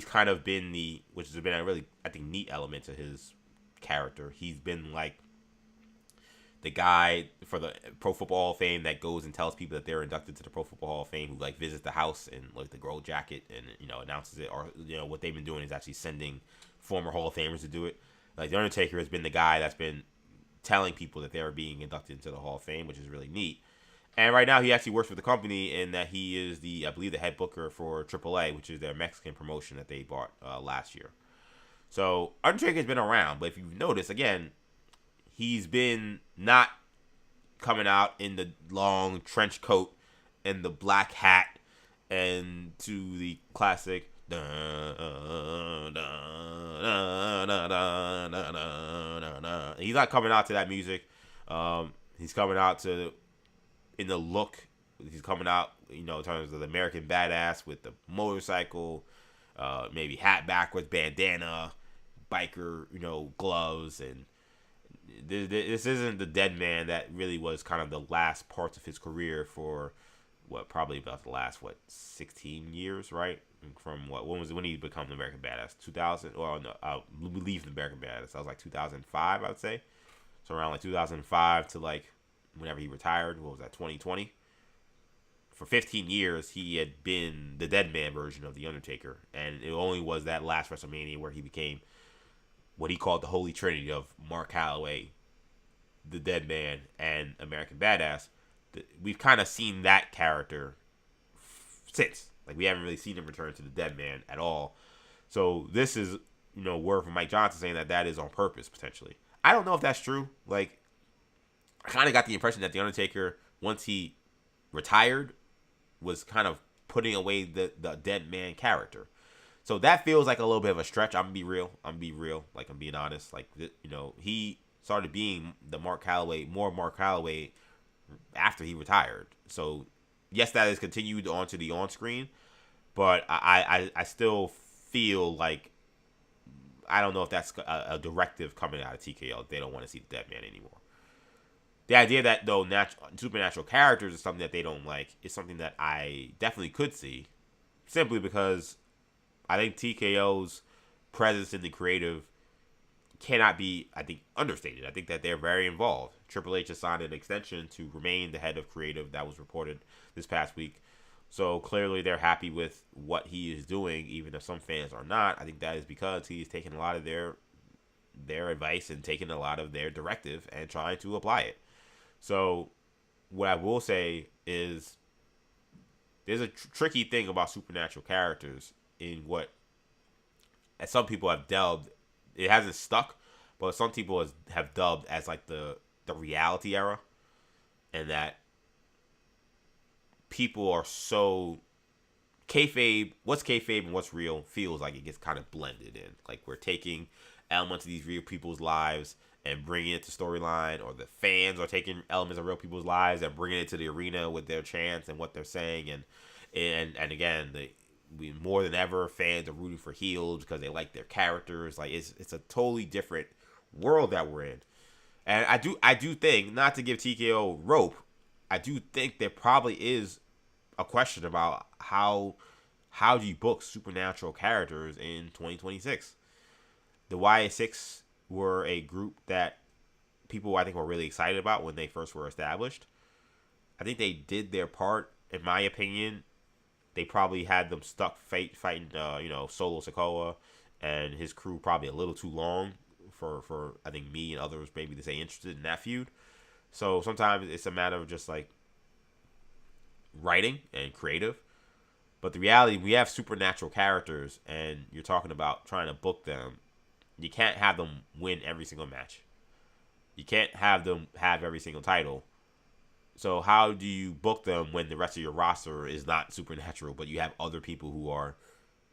kind of been which has been a really, I think, neat element to his character. He's been like the guy for the Pro Football Hall of Fame that goes and tells people that they're inducted to the Pro Football Hall of Fame, who like visits the house and like the gold jacket and, you know, announces it. Or, you know, what they've been doing is actually sending former Hall of Famers to do it. Like, The Undertaker has been the guy that's been telling people that they're being inducted into the Hall of Fame, which is really neat. And right now he actually works for the company in that he is I believe the head booker for AAA, which is their Mexican promotion that they bought last year. So Undertaker's been around, but if you've noticed, again, he's been not coming out in the long trench coat and the black hat and to the classic he's not coming out to that music. He's coming out in the look. He's coming out, you know, in terms of the American Badass with the motorcycle, maybe hat backwards, bandana, biker, you know, gloves, and this isn't the dead man that really was kind of the last parts of his career for probably about the last 16 years, right? From when he become the American Badass? 2000? Well, no, we leave the American Badass. That was like 2005, I would say. So around like 2005 to like whenever he retired. What was that? 2020. For 15 years, he had been the dead man version of the Undertaker, and it only was that last WrestleMania where he became what he called the Holy Trinity of Mark Calloway, the Dead Man, and American Badass. We've kind of seen that character since. Like, we haven't really seen him return to the Dead Man at all. So this is, you know, word from Mike Johnson saying that is on purpose, potentially. I don't know if that's true. Like, I kind of got the impression that the Undertaker, once he retired, was kind of putting away the Dead Man character. So that feels like a little bit of a stretch. I'm gonna be real. Like, I'm being honest. Like, you know, he started being more Mark Calloway after he retired. So yes, that has continued onto the on-screen, but I still feel like I don't know if that's a directive coming out of TKO. They don't want to see the Dead Man anymore. The idea that, though, supernatural characters is something that they don't like is something that I definitely could see, simply because I think TKO's presence in the creative cannot be, I think, understated. I think that they're very involved. Triple H has signed an extension to remain the head of creative. That was reported this past week. So clearly they're happy with what he is doing, even if some fans are not. I think that is because he's taking a lot of their advice and taking a lot of their directive and trying to apply it. So what I will say is there's a tricky thing about supernatural characters in what, as some people have dubbed, it hasn't stuck, but some people have dubbed as like the reality era, and that people are so kayfabe, what's kayfabe and what's real feels like it gets kind of blended in. Like, we're taking elements of these real people's lives and bringing it to storyline, or the fans are taking elements of real people's lives and bringing it to the arena with their chants and what they're saying, and again, we more than ever, fans are rooting for heels because they like their characters. Like, it's a totally different world that we're in. And I do think, not to give TKO rope, I do think there probably is a question about how do you book supernatural characters in 2026. The YA6 were a group that people, I think, were really excited about when they first were established. I think they did their part, in my opinion. They probably had them stuck fighting, Solo Sikoa and his crew probably a little too long for I think me and others maybe to say interested in that feud. So sometimes it's a matter of just like writing and creative. But the reality, we have supernatural characters, and you're talking about trying to book them. You can't have them win every single match. You can't have them have every single title. So how do you book them when the rest of your roster is not supernatural, but you have other people who are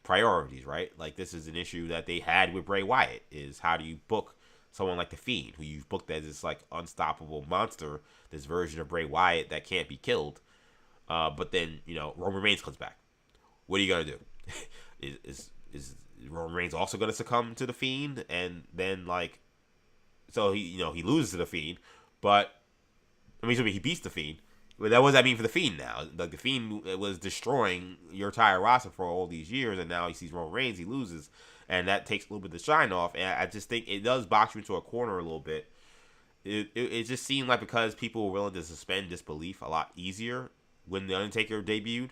priorities, right? Like, this is an issue that they had with Bray Wyatt, is how do you book someone like The Fiend, who you've booked as this, like, unstoppable monster, this version of Bray Wyatt that can't be killed, but then, Roman Reigns comes back. What are you going to do? Is Roman Reigns also going to succumb to The Fiend and then, like, So he loses to the Fiend, but I mean, he beats the Fiend. But what does that mean for the Fiend now? Like the Fiend was destroying your entire roster for all these years, and now he sees Roman Reigns, he loses, and that takes a little bit of the shine off. And I just think it does box you into a corner a little bit. It just seemed like because people were willing to suspend disbelief a lot easier when the Undertaker debuted,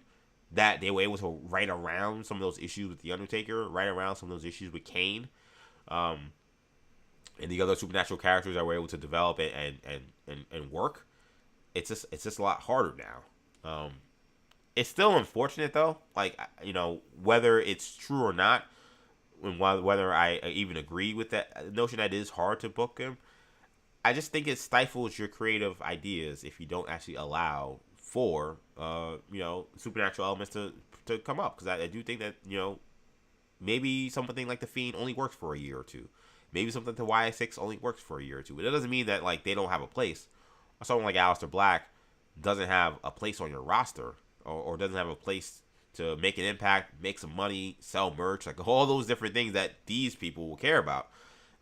that they were able to right around some of those issues with the Undertaker, right around some of those issues with Kane, and the other supernatural characters that were able to develop and work. It's just a lot harder now. It's still unfortunate though, like whether it's true or not, and whether I even agree with that notion that it is hard to book him. I just think it stifles your creative ideas if you don't actually allow for supernatural elements to come up, because I do think that maybe something like the Fiend only works for a year or two, maybe something to YS6 only works for a year or two. But that doesn't mean that like they don't have a place. Someone like Aleister Black doesn't have a place on your roster, or doesn't have a place to make an impact, make some money, sell merch, like all those different things that these people will care about.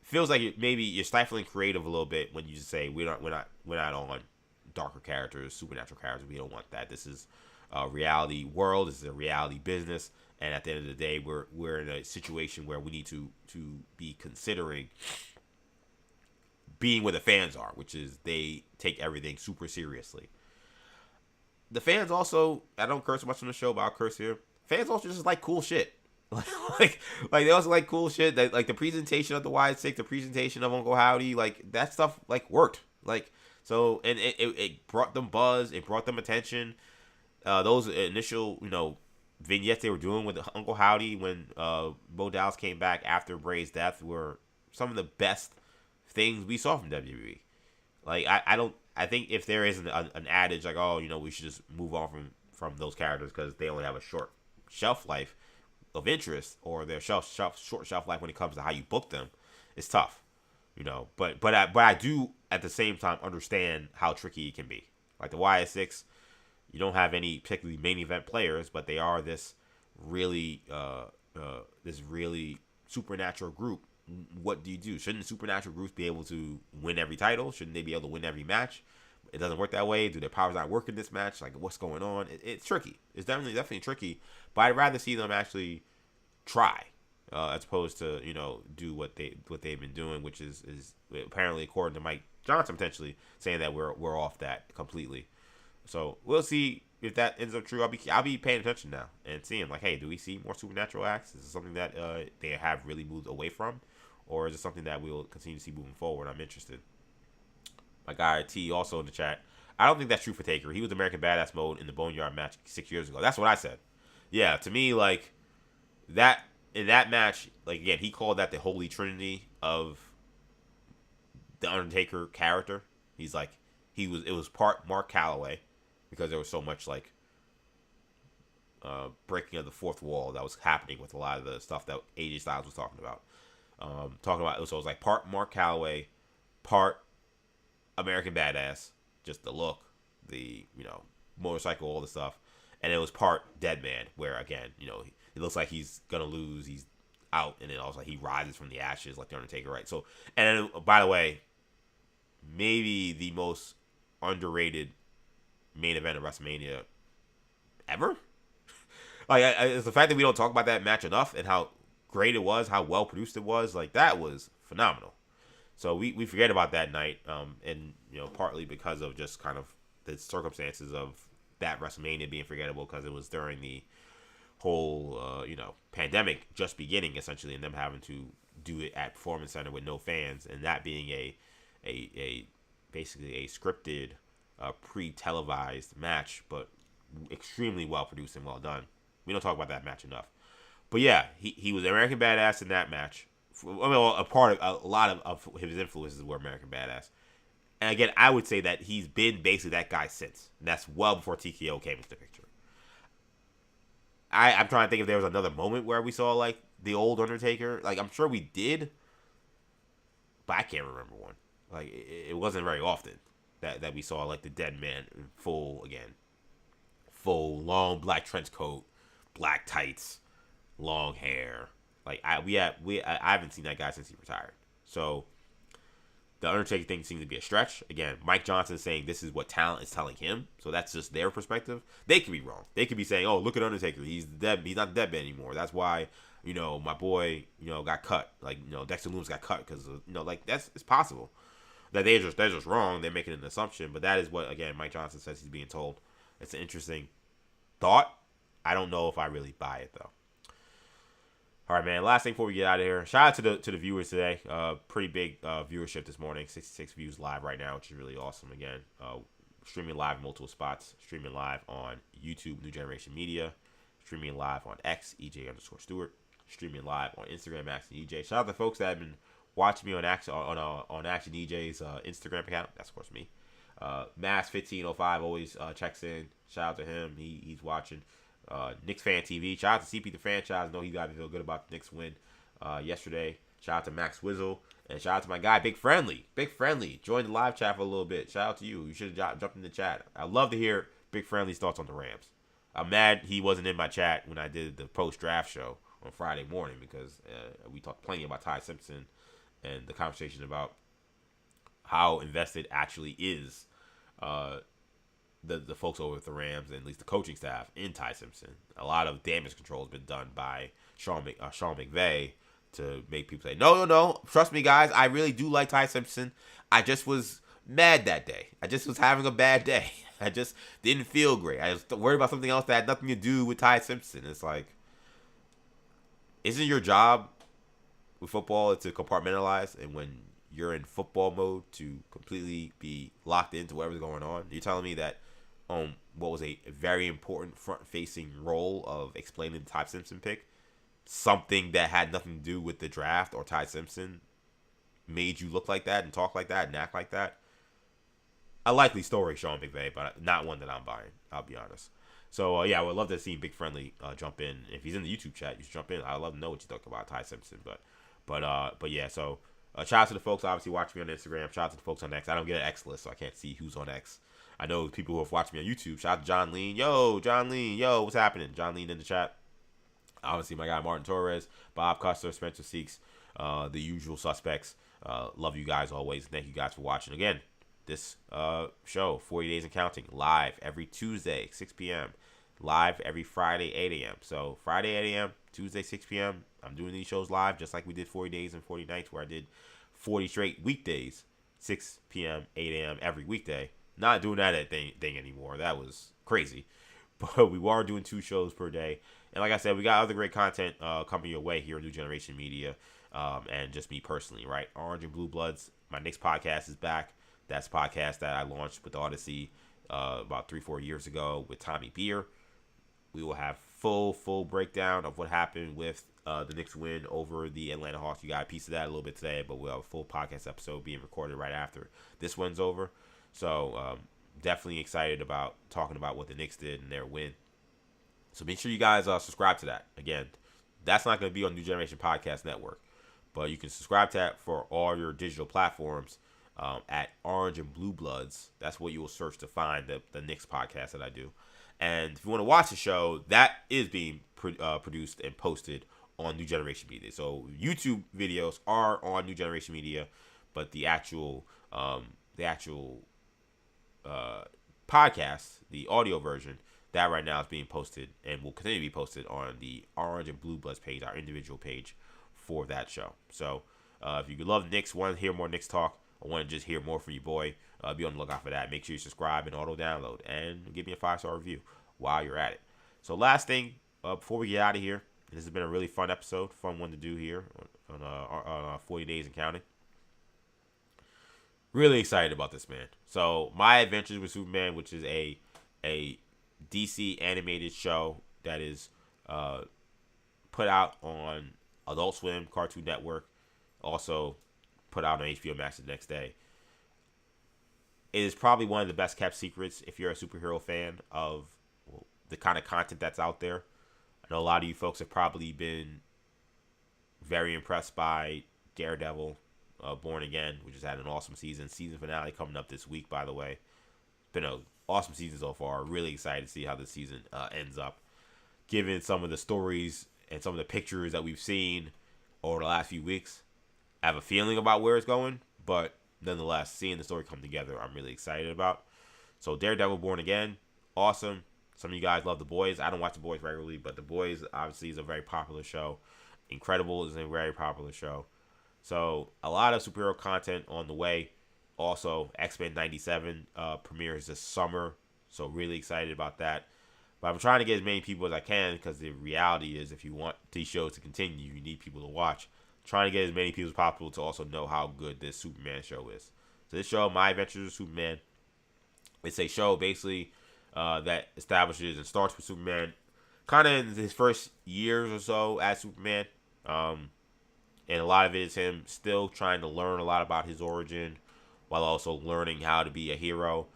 Feels like maybe you're stifling creative a little bit when you just say we're not on darker characters, supernatural characters. We don't want that. This is a reality world. This is a reality business, and at the end of the day, we're in a situation where we need to be considering being where the fans are, which is they take everything super seriously. The fans also, I don't curse much on the show, but I'll curse here. Fans also just like cool shit. like they also like cool shit. That like the presentation of the Y6, the presentation of Uncle Howdy, like that stuff like worked. Like so, and it brought them buzz. It brought them attention. Those initial vignettes they were doing with Uncle Howdy when Bo Dallas came back after Bray's death were some of the best things we saw from WWE. Like I think if there isn't an adage like, oh, we should just move on from those characters because they only have a short shelf life of interest, or their short shelf life when it comes to how you book them, it's tough, But I do at the same time understand how tricky it can be. Like the YS6, you don't have any particularly main event players, but they are this really supernatural group. What do you do? Shouldn't supernatural groups be able to win every title? Shouldn't they be able to win every match? It doesn't work that way. Do their powers not work in this match? Like, what's going on? It's tricky. It's definitely tricky. But I'd rather see them actually try, as opposed to do what they've been doing, which is apparently, according to Mike Johnson, potentially saying that we're off that completely. So we'll see if that ends up true. I'll be paying attention now and seeing like, hey, do we see more supernatural acts? Is it something that they have really moved away from, or is it something that we'll continue to see moving forward? I'm interested. My guy T also in the chat. I don't think that's true for Taker. He was American Badass mode in the Boneyard match 6 years ago. That's what I said. Yeah, to me, like that in that match, like again, he called that the holy trinity of the Undertaker character. He's like it was part Mark Calloway because there was so much like breaking of the fourth wall that was happening with a lot of the stuff that AJ Styles was talking about. So it was like part Mark Calloway, part American Badass, just the look, the motorcycle, all the stuff, and it was part Dead Man, where again it looks like he's gonna lose, he's out, and then also he rises from the ashes like the Undertaker, right? So, and then, by the way, maybe the most underrated main event of WrestleMania ever. Like it's the fact that we don't talk about that match enough and how great it was, how well produced it was. Like that was phenomenal. So we forget about that night, and partly because of just kind of the circumstances of that WrestleMania being forgettable because it was during the whole pandemic just beginning essentially, and them having to do it at Performance Center with no fans, and that being a basically a scripted, pre-televised match, but extremely well produced and well done. We don't talk about that match enough, but yeah, he was American Badass in that match. I mean, a lot of his influences were American Badass. And again, I would say that he's been basically that guy since. And that's well before TKO came into the picture. I'm trying to think if there was another moment where we saw, like, the old Undertaker. Like, I'm sure we did, but I can't remember one. Like, it wasn't very often that we saw, like, the Dead Man in full, long black trench coat, black tights, long hair. Like I haven't seen that guy since he retired. So The Undertaker thing seems to be a stretch. Again, Mike Johnson saying this is what talent is telling him, so that's just their perspective. They could be wrong. They could be saying, "Oh, look at Undertaker. He's dead. He's not dead anymore. That's why, my boy, got cut. Like, Dexter Loomis got cut because, it's possible that they're just wrong. They're making an assumption, but that is what, again, Mike Johnson says he's being told. It's an interesting thought. I don't know if I really buy it though. All right, man. Last thing before we get out of here, shout out to the viewers today. Pretty big viewership this morning. 66 views live right now, which is really awesome. Again, streaming live in multiple spots. Streaming live on YouTube, New Generation Media. Streaming live on X, EJ_Stewart. Streaming live on Instagram, Action EJ. Shout out to folks that have been watching me on Action EJ's Instagram account. That's of course me. Mass1505 always checks in. Shout out to him. He's watching. Knicks Fan TV. Shout out to CP the franchise. I know he got to feel good about the Knicks win yesterday. Shout out to Max Wizzle. And shout out to my guy, Big Friendly. Big Friendly. Joined the live chat for a little bit. Shout out to you. You should have jumped in the chat. I'd love to hear Big Friendly's thoughts on the Rams. I'm mad he wasn't in my chat when I did the post-draft show on Friday morning because we talked plenty about Ty Simpson and the conversation about how invested actually is the folks over at the Rams and at least the coaching staff in Ty Simpson. A lot of damage control has been done by Sean McVay to make people say, no, trust me, guys, I really do like Ty Simpson. I just was mad that day. I just was having a bad day. I just didn't feel great. I was worried about something else that had nothing to do with Ty Simpson. It's like, isn't your job with football to compartmentalize, and when you're in football mode to completely be locked into whatever's going on? You're telling me that what was a very important front-facing role of explaining the Ty Simpson pick, something that had nothing to do with the draft or Ty Simpson, made you look like that and talk like that and act like that? A likely story, Sean McVay, but not one that I'm buying, I'll be honest. So, I would love to see Big Friendly jump in. If he's in the YouTube chat, you should jump in. I'd love to know what you talk about Ty Simpson. But yeah, so shout out to the folks obviously watching me on Instagram. Shout out to the folks on X. I don't get an X list, so I can't see who's on X. I know people who have watched me on YouTube. Shout out to John Lean. Yo, John Lean. Yo, what's happening? John Lean in the chat. Obviously, my guy Martin Torres, Bob Custer, Spencer Seeks, the usual suspects. Love you guys always. Thank you guys for watching. Again, this show, 40 Days and Counting, live every Tuesday, 6 p.m. Live every Friday, 8 a.m. So Friday, 8 a.m., Tuesday, 6 p.m. I'm doing these shows live just like we did 40 Days and 40 Nights, where I did 40 straight weekdays, 6 p.m., 8 a.m. every weekday. Not doing that thing anymore. That was crazy. But we are doing 2 shows per day. And like I said, we got other great content coming your way here at New Generation Media, and just me personally, right? Orange and Blue Bloods, my Knicks podcast is back. That's a podcast that I launched with Odyssey about 3-4 years ago with Tommy Beer. We will have full breakdown of what happened with the Knicks win over the Atlanta Hawks. You got a piece of that a little bit today, but we'll have a full podcast episode being recorded right after this one's over. So definitely excited about talking about what the Knicks did and their win. So make sure you guys subscribe to that. Again, that's not going to be on New Generation Podcast Network, but you can subscribe to that for all your digital platforms at Orange and Blue Bloods. That's what you will search to find the Knicks podcast that I do. And if you want to watch the show, that is being produced and posted on New Generation Media. So YouTube videos are on New Generation Media, but the actual podcast, the audio version, that right now is being posted and will continue to be posted on the Orange and Blue Bloods page, our individual page for that show. So if you love Knicks, want to hear more Knicks talk, or want to just hear more from your boy, be on the lookout for that. Make sure you subscribe and auto download, and give me a 5-star review while you're at it. So last thing, before we get out of here, this has been a really fun episode, fun one to do here on 40 Days and Counting. Really excited about this, man. So My Adventures with Superman, which is a DC animated show that is put out on Adult Swim, Cartoon Network, also put out on HBO Max the next day. It is probably one of the best kept secrets if you're a superhero fan of the kind of content that's out there. I know a lot of you folks have probably been very impressed by Daredevil, Born Again, which has had an awesome season. Season finale coming up this week, by the way. Been an awesome season so far. Really excited to see how this season ends up. Given some of the stories and some of the pictures that we've seen over the last few weeks, I have a feeling about where it's going, but nonetheless, seeing the story come together, I'm really excited about. So Daredevil Born Again, awesome. Some of you guys love The Boys. I don't watch The Boys regularly, but The Boys obviously is a very popular show. Incredible is a very popular show. So a lot of superhero content on the way. Also, X-Men 97 premieres this summer. So really excited about that. But I'm trying to get as many people as I can because the reality is if you want these shows to continue, you need people to watch. Trying to get as many people as possible to also know how good this Superman show is. So this show, My Adventures with Superman, it's a show basically that establishes and starts with Superman kind of in his first years or so as Superman. And a lot of it is him still trying to learn a lot about his origin while also learning how to be a hero.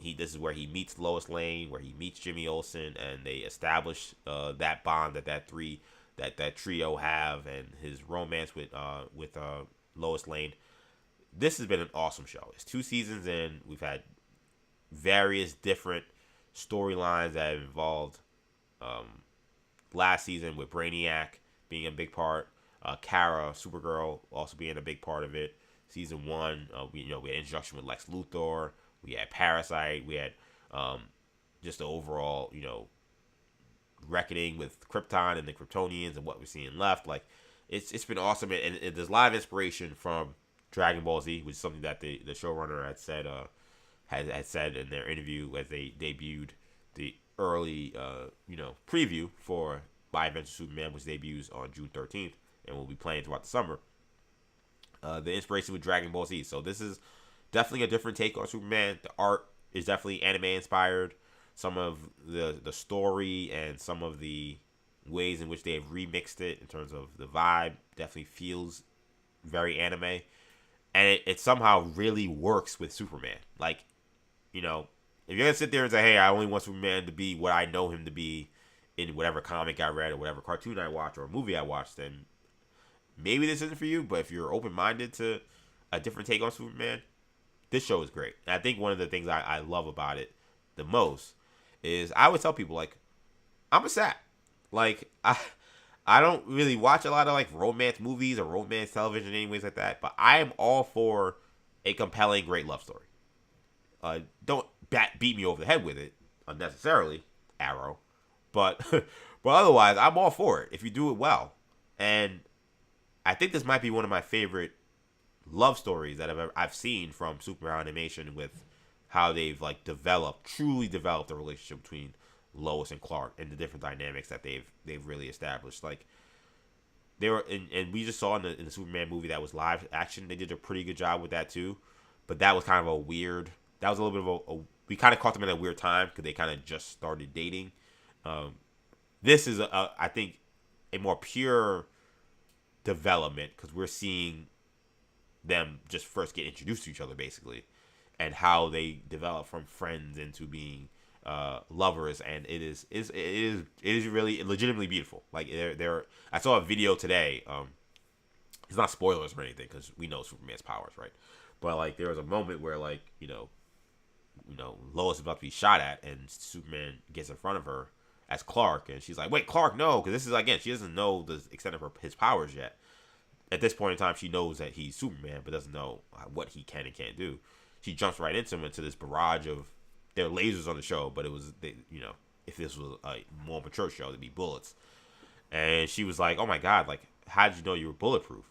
This is where he meets Lois Lane, where he meets Jimmy Olsen, and they establish that bond that trio have, and his romance with Lois Lane. This has been an awesome show. It's 2 seasons in. We've had various different storylines that have involved last season with Brainiac being a big part, Kara, Supergirl, also being a big part of it. Season 1, we had introduction with Lex Luthor. We had Parasite. We had just the overall, reckoning with Krypton and the Kryptonians and what we're seeing left. Like, it's been awesome, and there's a lot of inspiration from Dragon Ball Z, which is something that the showrunner had said had said in their interview as they debuted the early preview for My Adventures Superman, which debuts on June 13th and will be playing throughout the summer. The inspiration with Dragon Ball Z. So this is definitely a different take on Superman. The art is definitely anime inspired. Some of the story and some of the ways in which they have remixed it in terms of the vibe definitely feels very anime. And it somehow really works with Superman. Like, if you're going to sit there and say, hey, I only want Superman to be what I know him to be in whatever comic I read or whatever cartoon I watch or movie I watch, then maybe this isn't for you. But if you're open-minded to a different take on Superman, this show is great. And I think one of the things I love about it the most is I always tell people, like, I'm a sap. Like, I don't really watch a lot of, like, romance movies or romance television anyways like that, but I am all for a compelling, great love story. Don't beat me over the head with it unnecessarily, Arrow. But otherwise, I'm all for it if you do it well. And I think this might be one of my favorite love stories that I've seen from superhero animation, with how they've truly developed the relationship between Lois and Clark and the different dynamics that they've really established. Like, they were, and we just saw in the Superman movie that was live action, they did a pretty good job with that too. But that was kind of a weird. That was a little bit of we kind of caught them at a weird time because they kind of just started dating. This is I think a more pure development because we're seeing them just first get introduced to each other basically, and how they develop from friends into being lovers, and it is really legitimately beautiful. Like, I saw a video today. It's not spoilers or anything because we know Superman's powers, right? But like, there was a moment where, like, Lois is about to be shot at, and Superman gets in front of her as Clark, and she's like, "Wait, Clark, no!" Because this is, again, she doesn't know the extent of his powers yet. At this point in time, she knows that he's Superman, but doesn't know what he can and can't do. She jumps right into him, into this barrage of, there are lasers on the show, but it was, if this was a more mature show, it'd be bullets. And she was like, "Oh my God, like, how did you know you were bulletproof?"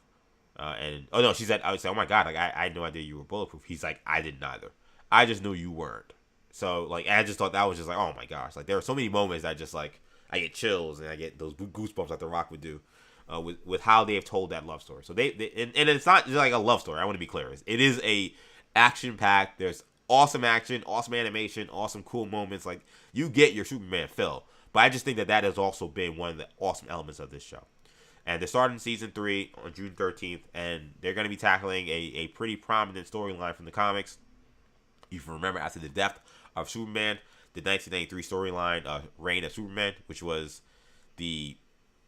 She said, I would say, "Oh my God, like, I had no idea you were bulletproof." He's like, "I didn't either. I just knew you weren't." So, like, I just thought that was just like, oh my gosh. Like, there are so many moments that just, like, I get chills and I get those goosebumps like The Rock would do with how they have told that love story. So and it's not just like a love story. I want to be clear. It is a action-packed. There's awesome action, awesome animation, awesome cool moments. Like, you get your Superman fill. But I just think that has also been one of the awesome elements of this show. And they're starting season 3 on June 13th, and they're going to be tackling a pretty prominent storyline from the comics. You can remember, after the death of Superman, the 1993 storyline, Reign of Superman, which was the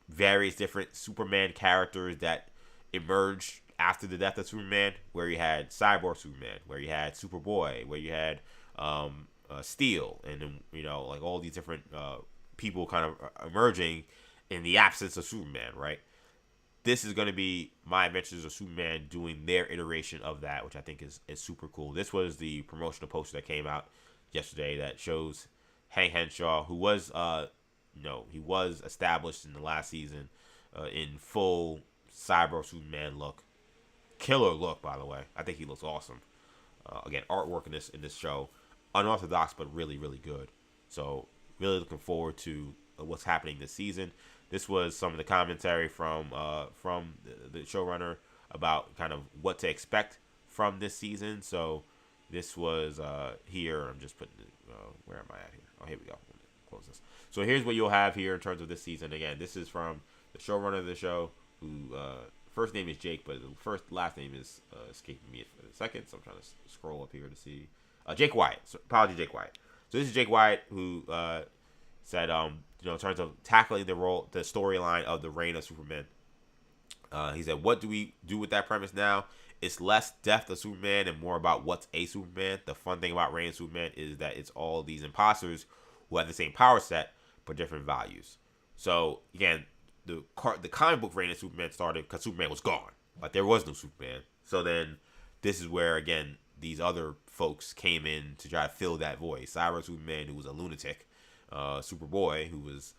various different Superman characters that emerged after the death of Superman, where you had Cyborg Superman, where you had Superboy, where you had Steel, and then, like, all these different people kind of emerging in the absence of Superman, right? this is going to be My Adventures of Superman doing their iteration of that, which I think is super cool. This was the promotional poster that came out yesterday that shows Hank Henshaw, who was he was established in the last season in full Cyber Superman look. Killer look, by the way. I think he looks awesome. Again, artwork in this show, unorthodox but really, really good. So really looking forward to what's happening this season. This was some of the commentary from the showrunner about kind of what to expect from this season. So this was here. I'm just putting where am I at here? Oh, here we go. Close this. So here's what you'll have here in terms of this season. Again, this is from the showrunner of the show, who first name is Jake, but the last name is escaping me for a second. So I'm trying to scroll up here to see Jake Wyatt. So, apology, Jake Wyatt. So this is Jake Wyatt, who said, in terms of tackling the storyline of the reign of Superman. He said, what do we do with that premise now? It's less death of Superman and more about what's a Superman. The fun thing about Reign of Superman is that it's all these imposters who have the same power set but different values. So again, the comic book Reign of Superman started because Superman was gone. Like there was no Superman. So then this is where again these other folks came in to try to fill that void. Cyber Superman, who was a lunatic, Superboy, who was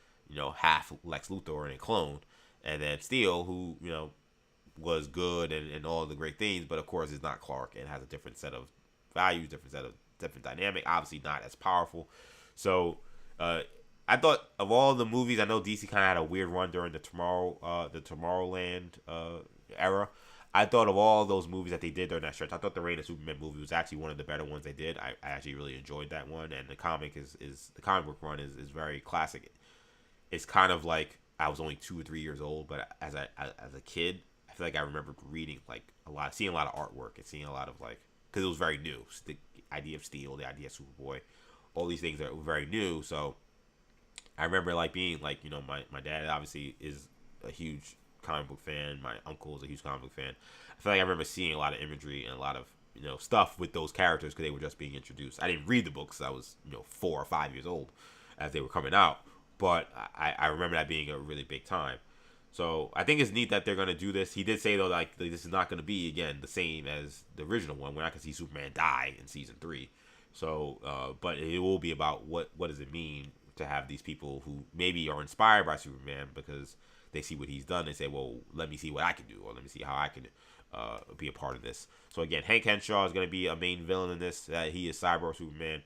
half Lex Luthor and a clone, and then Steel, who was good and all the great things, but of course is not Clark and has a different set of values, different dynamic, obviously not as powerful. So I thought of all the movies, I know DC kind of had a weird run during the Tomorrowland era. I thought of all those movies that they did during that stretch, I thought the Reign of Superman movie was actually one of the better ones they did. I actually really enjoyed that one, and the comic the comic book run is very classic. It's kind of like I was only 2 or 3 years old, but as a kid, I feel like I remember reading seeing a lot of artwork and seeing a lot of because it was very new. The idea of Steel, the idea of Superboy, all these things that were very new. So I remember being my dad obviously is a huge comic book fan. My uncle is a huge comic book fan. I feel like I remember seeing a lot of imagery and a lot of stuff with those characters because they were just being introduced. I didn't read the books. I was 4 or 5 years old as they were coming out, but I remember that being a really big time. So I think it's neat that they're going to do this. He did say though this is not going to be again the same as the original one. We're not going to see Superman die in season 3. So but it will be about what does it mean to have these people who maybe are inspired by Superman because they see what he's done and say, well, let me see what I can do, or let me see how I can be a part of this. So again, Hank Henshaw is going to be a main villain in this. He is Cyber Superman.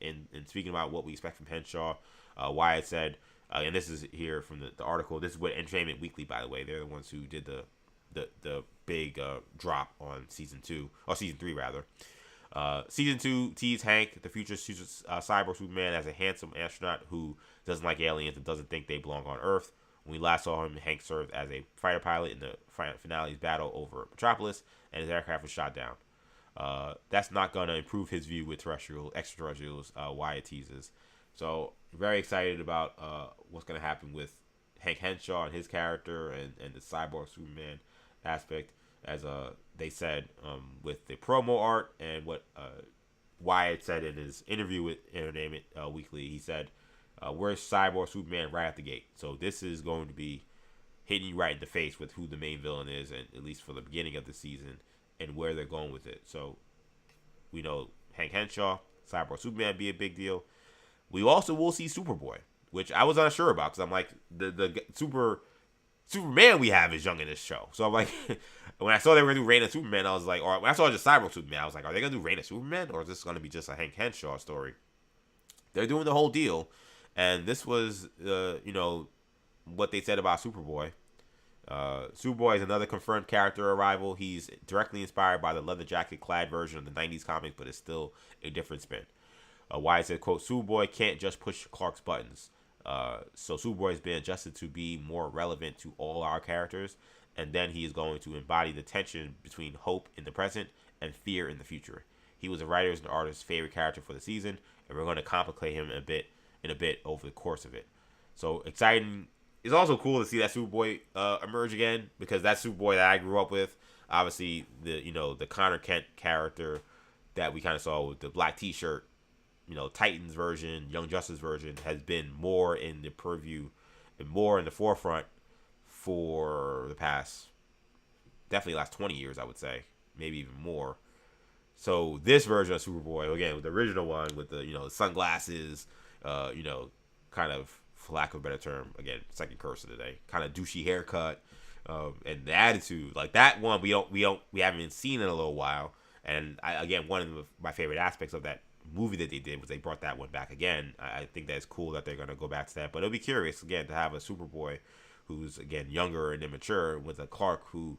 And speaking about what we expect from Henshaw, Wyatt said, and this is here from the article. This is what Entertainment Weekly, by the way, they're the ones who did the big drop on season 3 rather. Season 2 teased Hank, the future Cyber Superman, as a handsome astronaut who doesn't like aliens and doesn't think they belong on Earth. When we last saw him, Hank served as a fighter pilot in the finale's battle over Metropolis, and his aircraft was shot down. That's not going to improve his view with extraterrestrials, Wyatt teases. So, very excited about what's going to happen with Hank Henshaw and his character and the Cyborg Superman aspect. As they said with the promo art and what Wyatt said in his interview with Entertainment Weekly, he said, we're Cyborg Superman right at the gate. So this is going to be hitting you right in the face with who the main villain is, and at least for the beginning of the season, and where they're going with it. So we know Hank Henshaw, Cyborg Superman be a big deal. We also will see Superboy, which I was unsure about because I'm like, the Superman we have is young in this show. So I'm like, when I saw they were going to do Reign of Superman, I was like, or when I saw just Cyborg Superman, I was like, are they going to do Reign of Superman, or is this going to be just a Hank Henshaw story? They're doing the whole deal. And this was, what they said about Superboy. Superboy is another confirmed character arrival. He's directly inspired by the leather jacket-clad version of the 90s comic, but it's still a different spin. Wyatt said, quote, Superboy can't just push Clark's buttons. So Superboy has been adjusted to be more relevant to all our characters, and then he is going to embody the tension between hope in the present and fear in the future. He was the writer's and artist's favorite character for the season, and we're going to complicate him a bit over the course of it. So exciting. It's also cool to see that Superboy emerge again, because that's Superboy that I grew up with. Obviously, the Connor Kent character that we kind of saw with the black T-shirt, Titans version, Young Justice version, has been more in the purview and more in the forefront for the past, definitely last 20 years, I would say, maybe even more. So this version of Superboy, again, with the original one, with the the sunglasses, kind of, for lack of a better term, again, second curse of the day, kind of douchey haircut, and the attitude, like that one, we haven't seen in a little while. And again, one of my favorite aspects of that movie that they did was they brought that one back again. I think that's cool that they're gonna go back to that. But it'll be curious again to have a Superboy who's again younger and immature with a Clark who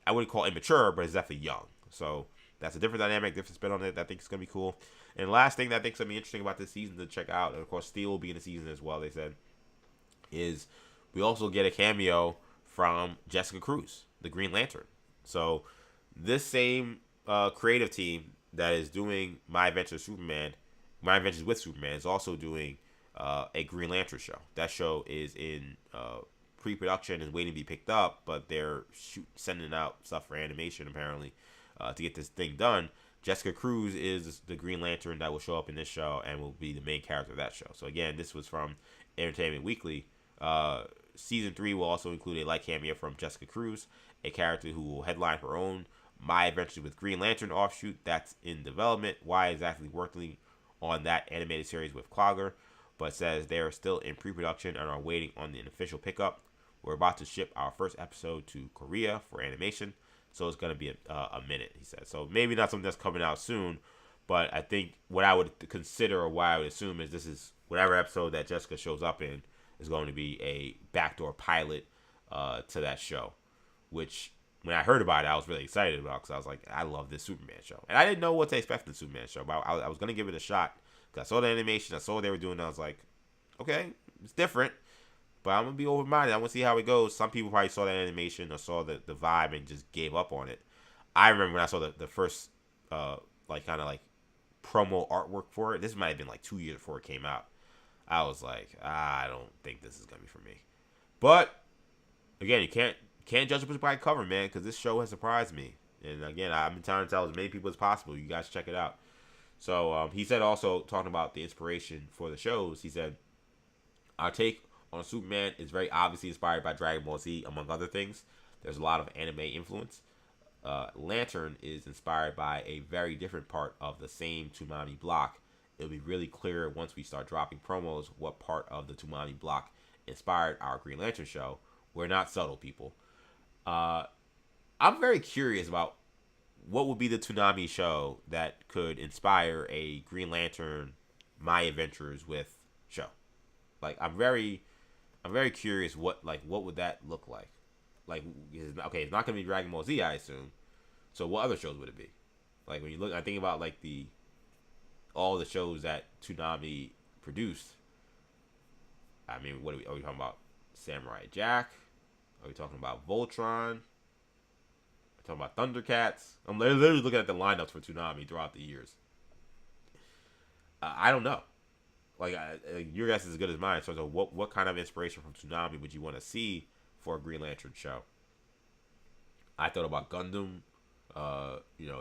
I wouldn't call immature, but is definitely young. So that's a different dynamic, different spin on it. I think it's gonna be cool. And last thing that I think is gonna be interesting about this season to check out, and of course Steel will be in the season as well, they said, is we also get a cameo from Jessica Cruz, the Green Lantern. So this same creative team that is doing My Adventures with Superman is also doing a Green Lantern show. That show is in pre-production and waiting to be picked up, but they're sending out stuff for animation apparently to get this thing done. Jessica Cruz is the Green Lantern that will show up in this show and will be the main character of that show. So again, this was from Entertainment Weekly. Season 3 will also include a light cameo from Jessica Cruz, a character who will headline her own My Adventures with Green Lantern offshoot that's in development. Why exactly working on that animated series with Clogger, but says they are still in pre-production and are waiting on the official pickup. We're about to ship our first episode to Korea for animation, so it's going to be a minute, he said. So maybe not something that's coming out soon, but I think what I would consider, or what I would assume, is this is whatever episode that Jessica shows up in is going to be a backdoor pilot to that show, which when I heard about it, I was really excited about, because I was like, I love this Superman show. And I didn't know what to expect from the Superman show, but I was going to give it a shot, because I saw the animation, I saw what they were doing, and I was like, okay, it's different, but I'm going to be open-minded. I want to see how it goes. Some people probably saw that animation or saw the vibe and just gave up on it. I remember when I saw the first, promo artwork for it. This might have been like 2 years before it came out. I was like, I don't think this is going to be for me. But, again, you can't judge a book by cover, man, because this show has surprised me. And again, I've been trying to tell as many people as possible. You guys check it out. So he said, also talking about the inspiration for the shows, he said, our take on Superman is very obviously inspired by Dragon Ball Z, among other things. There's a lot of anime influence. Lantern is inspired by a very different part of the same Toonami block. It'll be really clear once we start dropping promos what part of the Toonami block inspired our Green Lantern show. We're not subtle, people. I'm very curious about what would be the Toonami show that could inspire a Green Lantern My Adventures with show. Like, I'm very curious what would that look like. Like, okay, it's not gonna be Dragon Ball Z, I assume. So what other shows would it be? Like, when you look, I think about like all the shows that Toonami produced. I mean, are we talking about? Samurai Jack? Are we talking about Voltron? Are we talking about Thundercats? I'm literally looking at the lineups for Toonami throughout the years. I don't know. Like, your guess is as good as mine in terms of what kind of inspiration from Toonami would you want to see for a Green Lantern show. I thought about Gundam.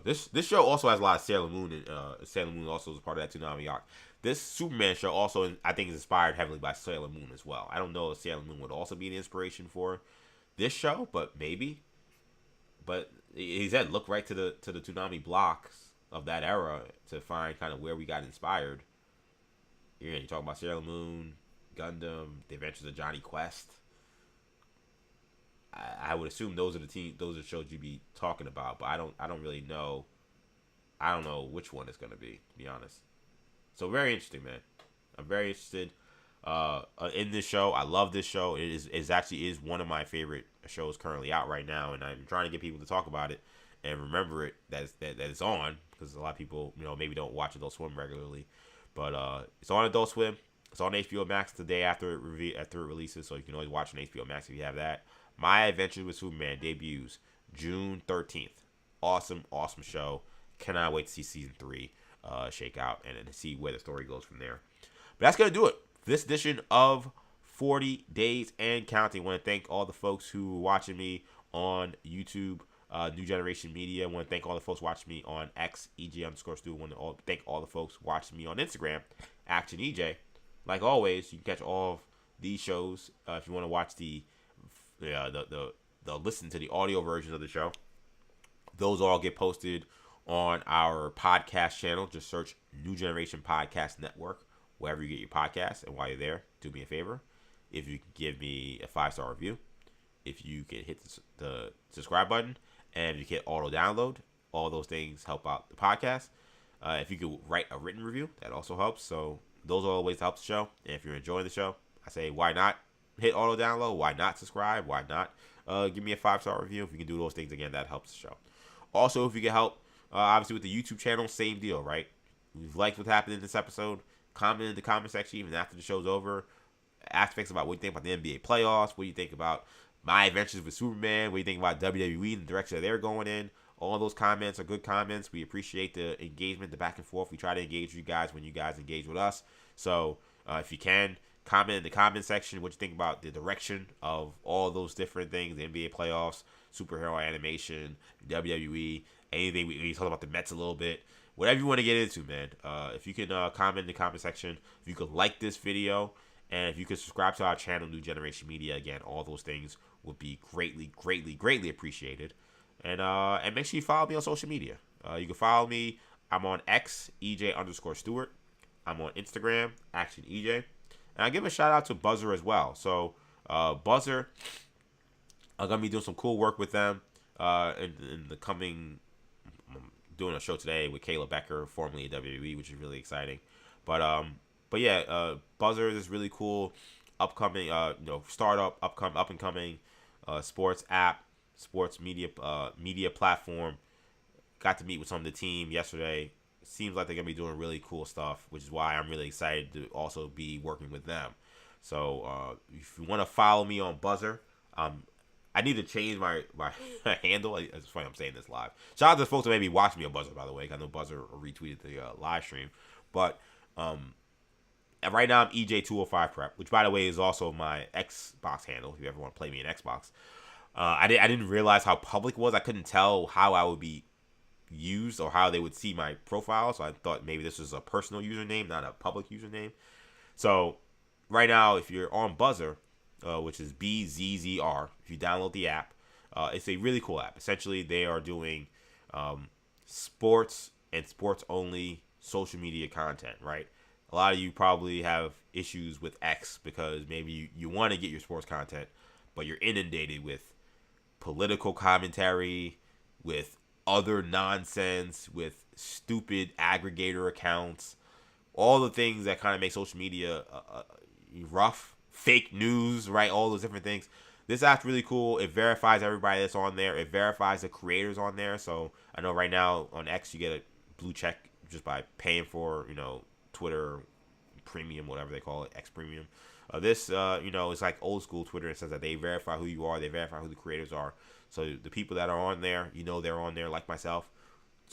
This show also has a lot of Sailor Moon, and Sailor Moon also is part of that Toonami arc. This Superman show also, I think, is inspired heavily by Sailor Moon as well. I don't know if Sailor Moon would also be an inspiration for this show, but maybe. But he said, look right to the Toonami blocks of that era to find kind of where we got inspired. You're talking about Sailor Moon, Gundam, The Adventures of Johnny Quest. I would assume those are the shows you'd be talking about, but I don't really know. I don't know which one it's gonna be, to be honest. So very interesting, man. I'm very interested in this show. I love this show. It actually is one of my favorite shows currently out right now, and I'm trying to get people to talk about it and remember it that it's on, because a lot of people maybe don't watch Adult Swim regularly, but it's on Adult Swim. It's on HBO Max the day after it releases, so you can always watch on HBO Max if you have that. My Adventures with Superman debuts June 13th. Awesome show. Cannot wait to see season 3 shake out and to see where the story goes from there. But that's going to do it for this edition of 40 Days and Counting. I want to thank all the folks who are watching me on YouTube, New Generation Media. I want to thank all the folks watching me on X, EJ_Stu. I want to thank all the folks watching me on Instagram, Action EJ. Like always, you can catch all of these shows if you want to watch the the listen to the audio version of the show. Those all get posted on our podcast channel. Just search New Generation Podcast Network wherever you get your podcasts. And while you're there, do me a favor. If you can give me a 5-star review, if you can hit the subscribe button, and if you hit auto download, all those things help out the podcast. If you could write a written review, that also helps. So those are all the ways to help the show. And if you're enjoying the show, I say, why not hit auto download? Why not subscribe? Why not give me a 5-star review? If you can do those things, again, that helps the show. Also, if you can help, obviously with the YouTube channel, same deal, right? If you've liked what happened in this episode, comment in the comment section even after the show's over. Aspects about what you think about the NBA playoffs, what you think about my adventures with Superman, what you think about WWE and the direction that they're going in. All those comments are good comments. We appreciate the engagement, the back and forth. We try to engage with you guys when you guys engage with us. So if you can, comment in the comment section what you think about the direction of all those different things, the NBA playoffs, superhero animation, WWE, anything. We talked about the Mets a little bit. Whatever you want to get into, man. If you can comment in the comment section, if you could like this video, and if you could subscribe to our channel, New Generation Media, again, all those things would be greatly appreciated. And make sure you follow me on social media. You can follow me. I'm on X, EJ_Stewart. I'm on Instagram, Action EJ. And I give a shout out to Buzzer as well. So Buzzer, I'm gonna be doing some cool work with them in the coming. I'm doing a show today with Kayla Becker, formerly of WWE, which is really exciting. But yeah, Buzzer is this really cool upcoming startup, up and coming sports app, sports media platform. Got to meet with some of the team yesterday. Seems like they're gonna be doing really cool stuff, which is why I'm really excited to also be working with them. So if you want to follow me on Buzzer, I need to change my handle. It's funny I'm saying this live. Shout out to folks that maybe watch me on Buzzer, by the way. I know Buzzer retweeted the live stream, but and right now I'm EJ205 Prep, which by the way is also my Xbox handle. If you ever want to play me in Xbox, I didn't realize how public it was. I couldn't tell how I would be used or how they would see my profile, so I thought maybe this was a personal username, not a public username. So right now, if you're on Buzzer, which is BZZR, if you download the app, it's a really cool app. Essentially, they are doing sports and sports only social media content, right? A lot of you probably have issues with X because maybe you want to get your sports content, but you're inundated with political commentary, with other nonsense, with stupid aggregator accounts, all the things that kind of make social media rough, fake news, right? All those different things. This app's really cool. It verifies everybody that's on there. It verifies the creators on there. So I know right now on X you get a blue check just by paying for, Twitter Premium, whatever they call it, X Premium. This, it's like old school Twitter. It says that they verify who you are. They verify who the creators are. So the people that are on there, they're on there like myself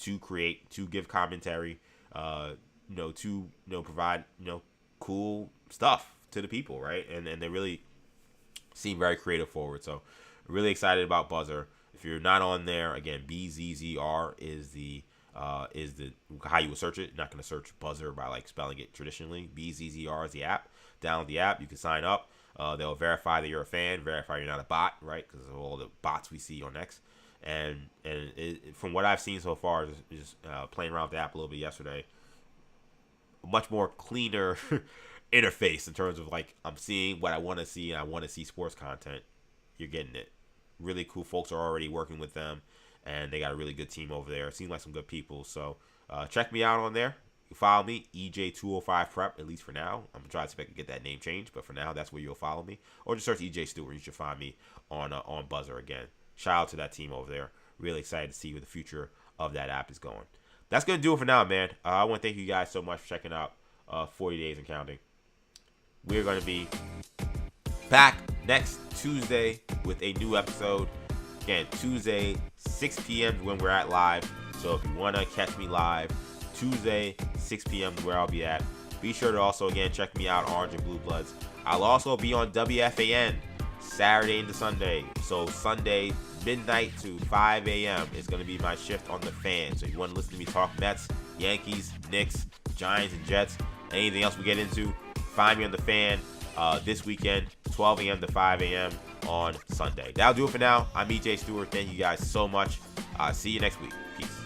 to create, to give commentary, to provide, cool stuff to the people, right? And they really seem very creative forward. So really excited about Buzzer. If you're not on there, again, BZZR is the how you would search it. You're not going to search Buzzer by like spelling it traditionally. BZZR is the app. Download the app. You can sign up. They'll verify that you're a fan, verify you're not a bot, right? Because of all the bots we see on X. And from what I've seen so far, just playing around with the app a little bit yesterday, a much more cleaner interface in terms of like I'm seeing what I want to see, and I want to see sports content. You're getting it. Really cool folks are already working with them, and they got a really good team over there. Seems like some good people. So check me out on there. You follow me, EJ205 Prep, at least for now. I'm trying to get that name changed, but for now, that's where you'll follow me. Or just search EJ Stewart. You should find me on Buzzer again. Shout out to that team over there. Really excited to see where the future of that app is going. That's going to do it for now, man. I want to thank you guys so much for checking out 40 Days and Counting. We're going to be back next Tuesday with a new episode. Again, Tuesday, 6 p.m. when we're at live. So if you want to catch me live, Tuesday, 6 p.m. is where I'll be at. Be sure to also, again, check me out, Orange and Blue Bloods. I'll also be on WFAN Saturday into Sunday. So Sunday, midnight to 5 a.m. is going to be my shift on the Fan. So if you want to listen to me talk Mets, Yankees, Knicks, Giants, and Jets, anything else we get into, find me on the Fan. this weekend, 12 a.m. to 5 a.m. on Sunday. That'll do it for now. I'm EJ Stewart. Thank you guys so much. See you next week. Peace.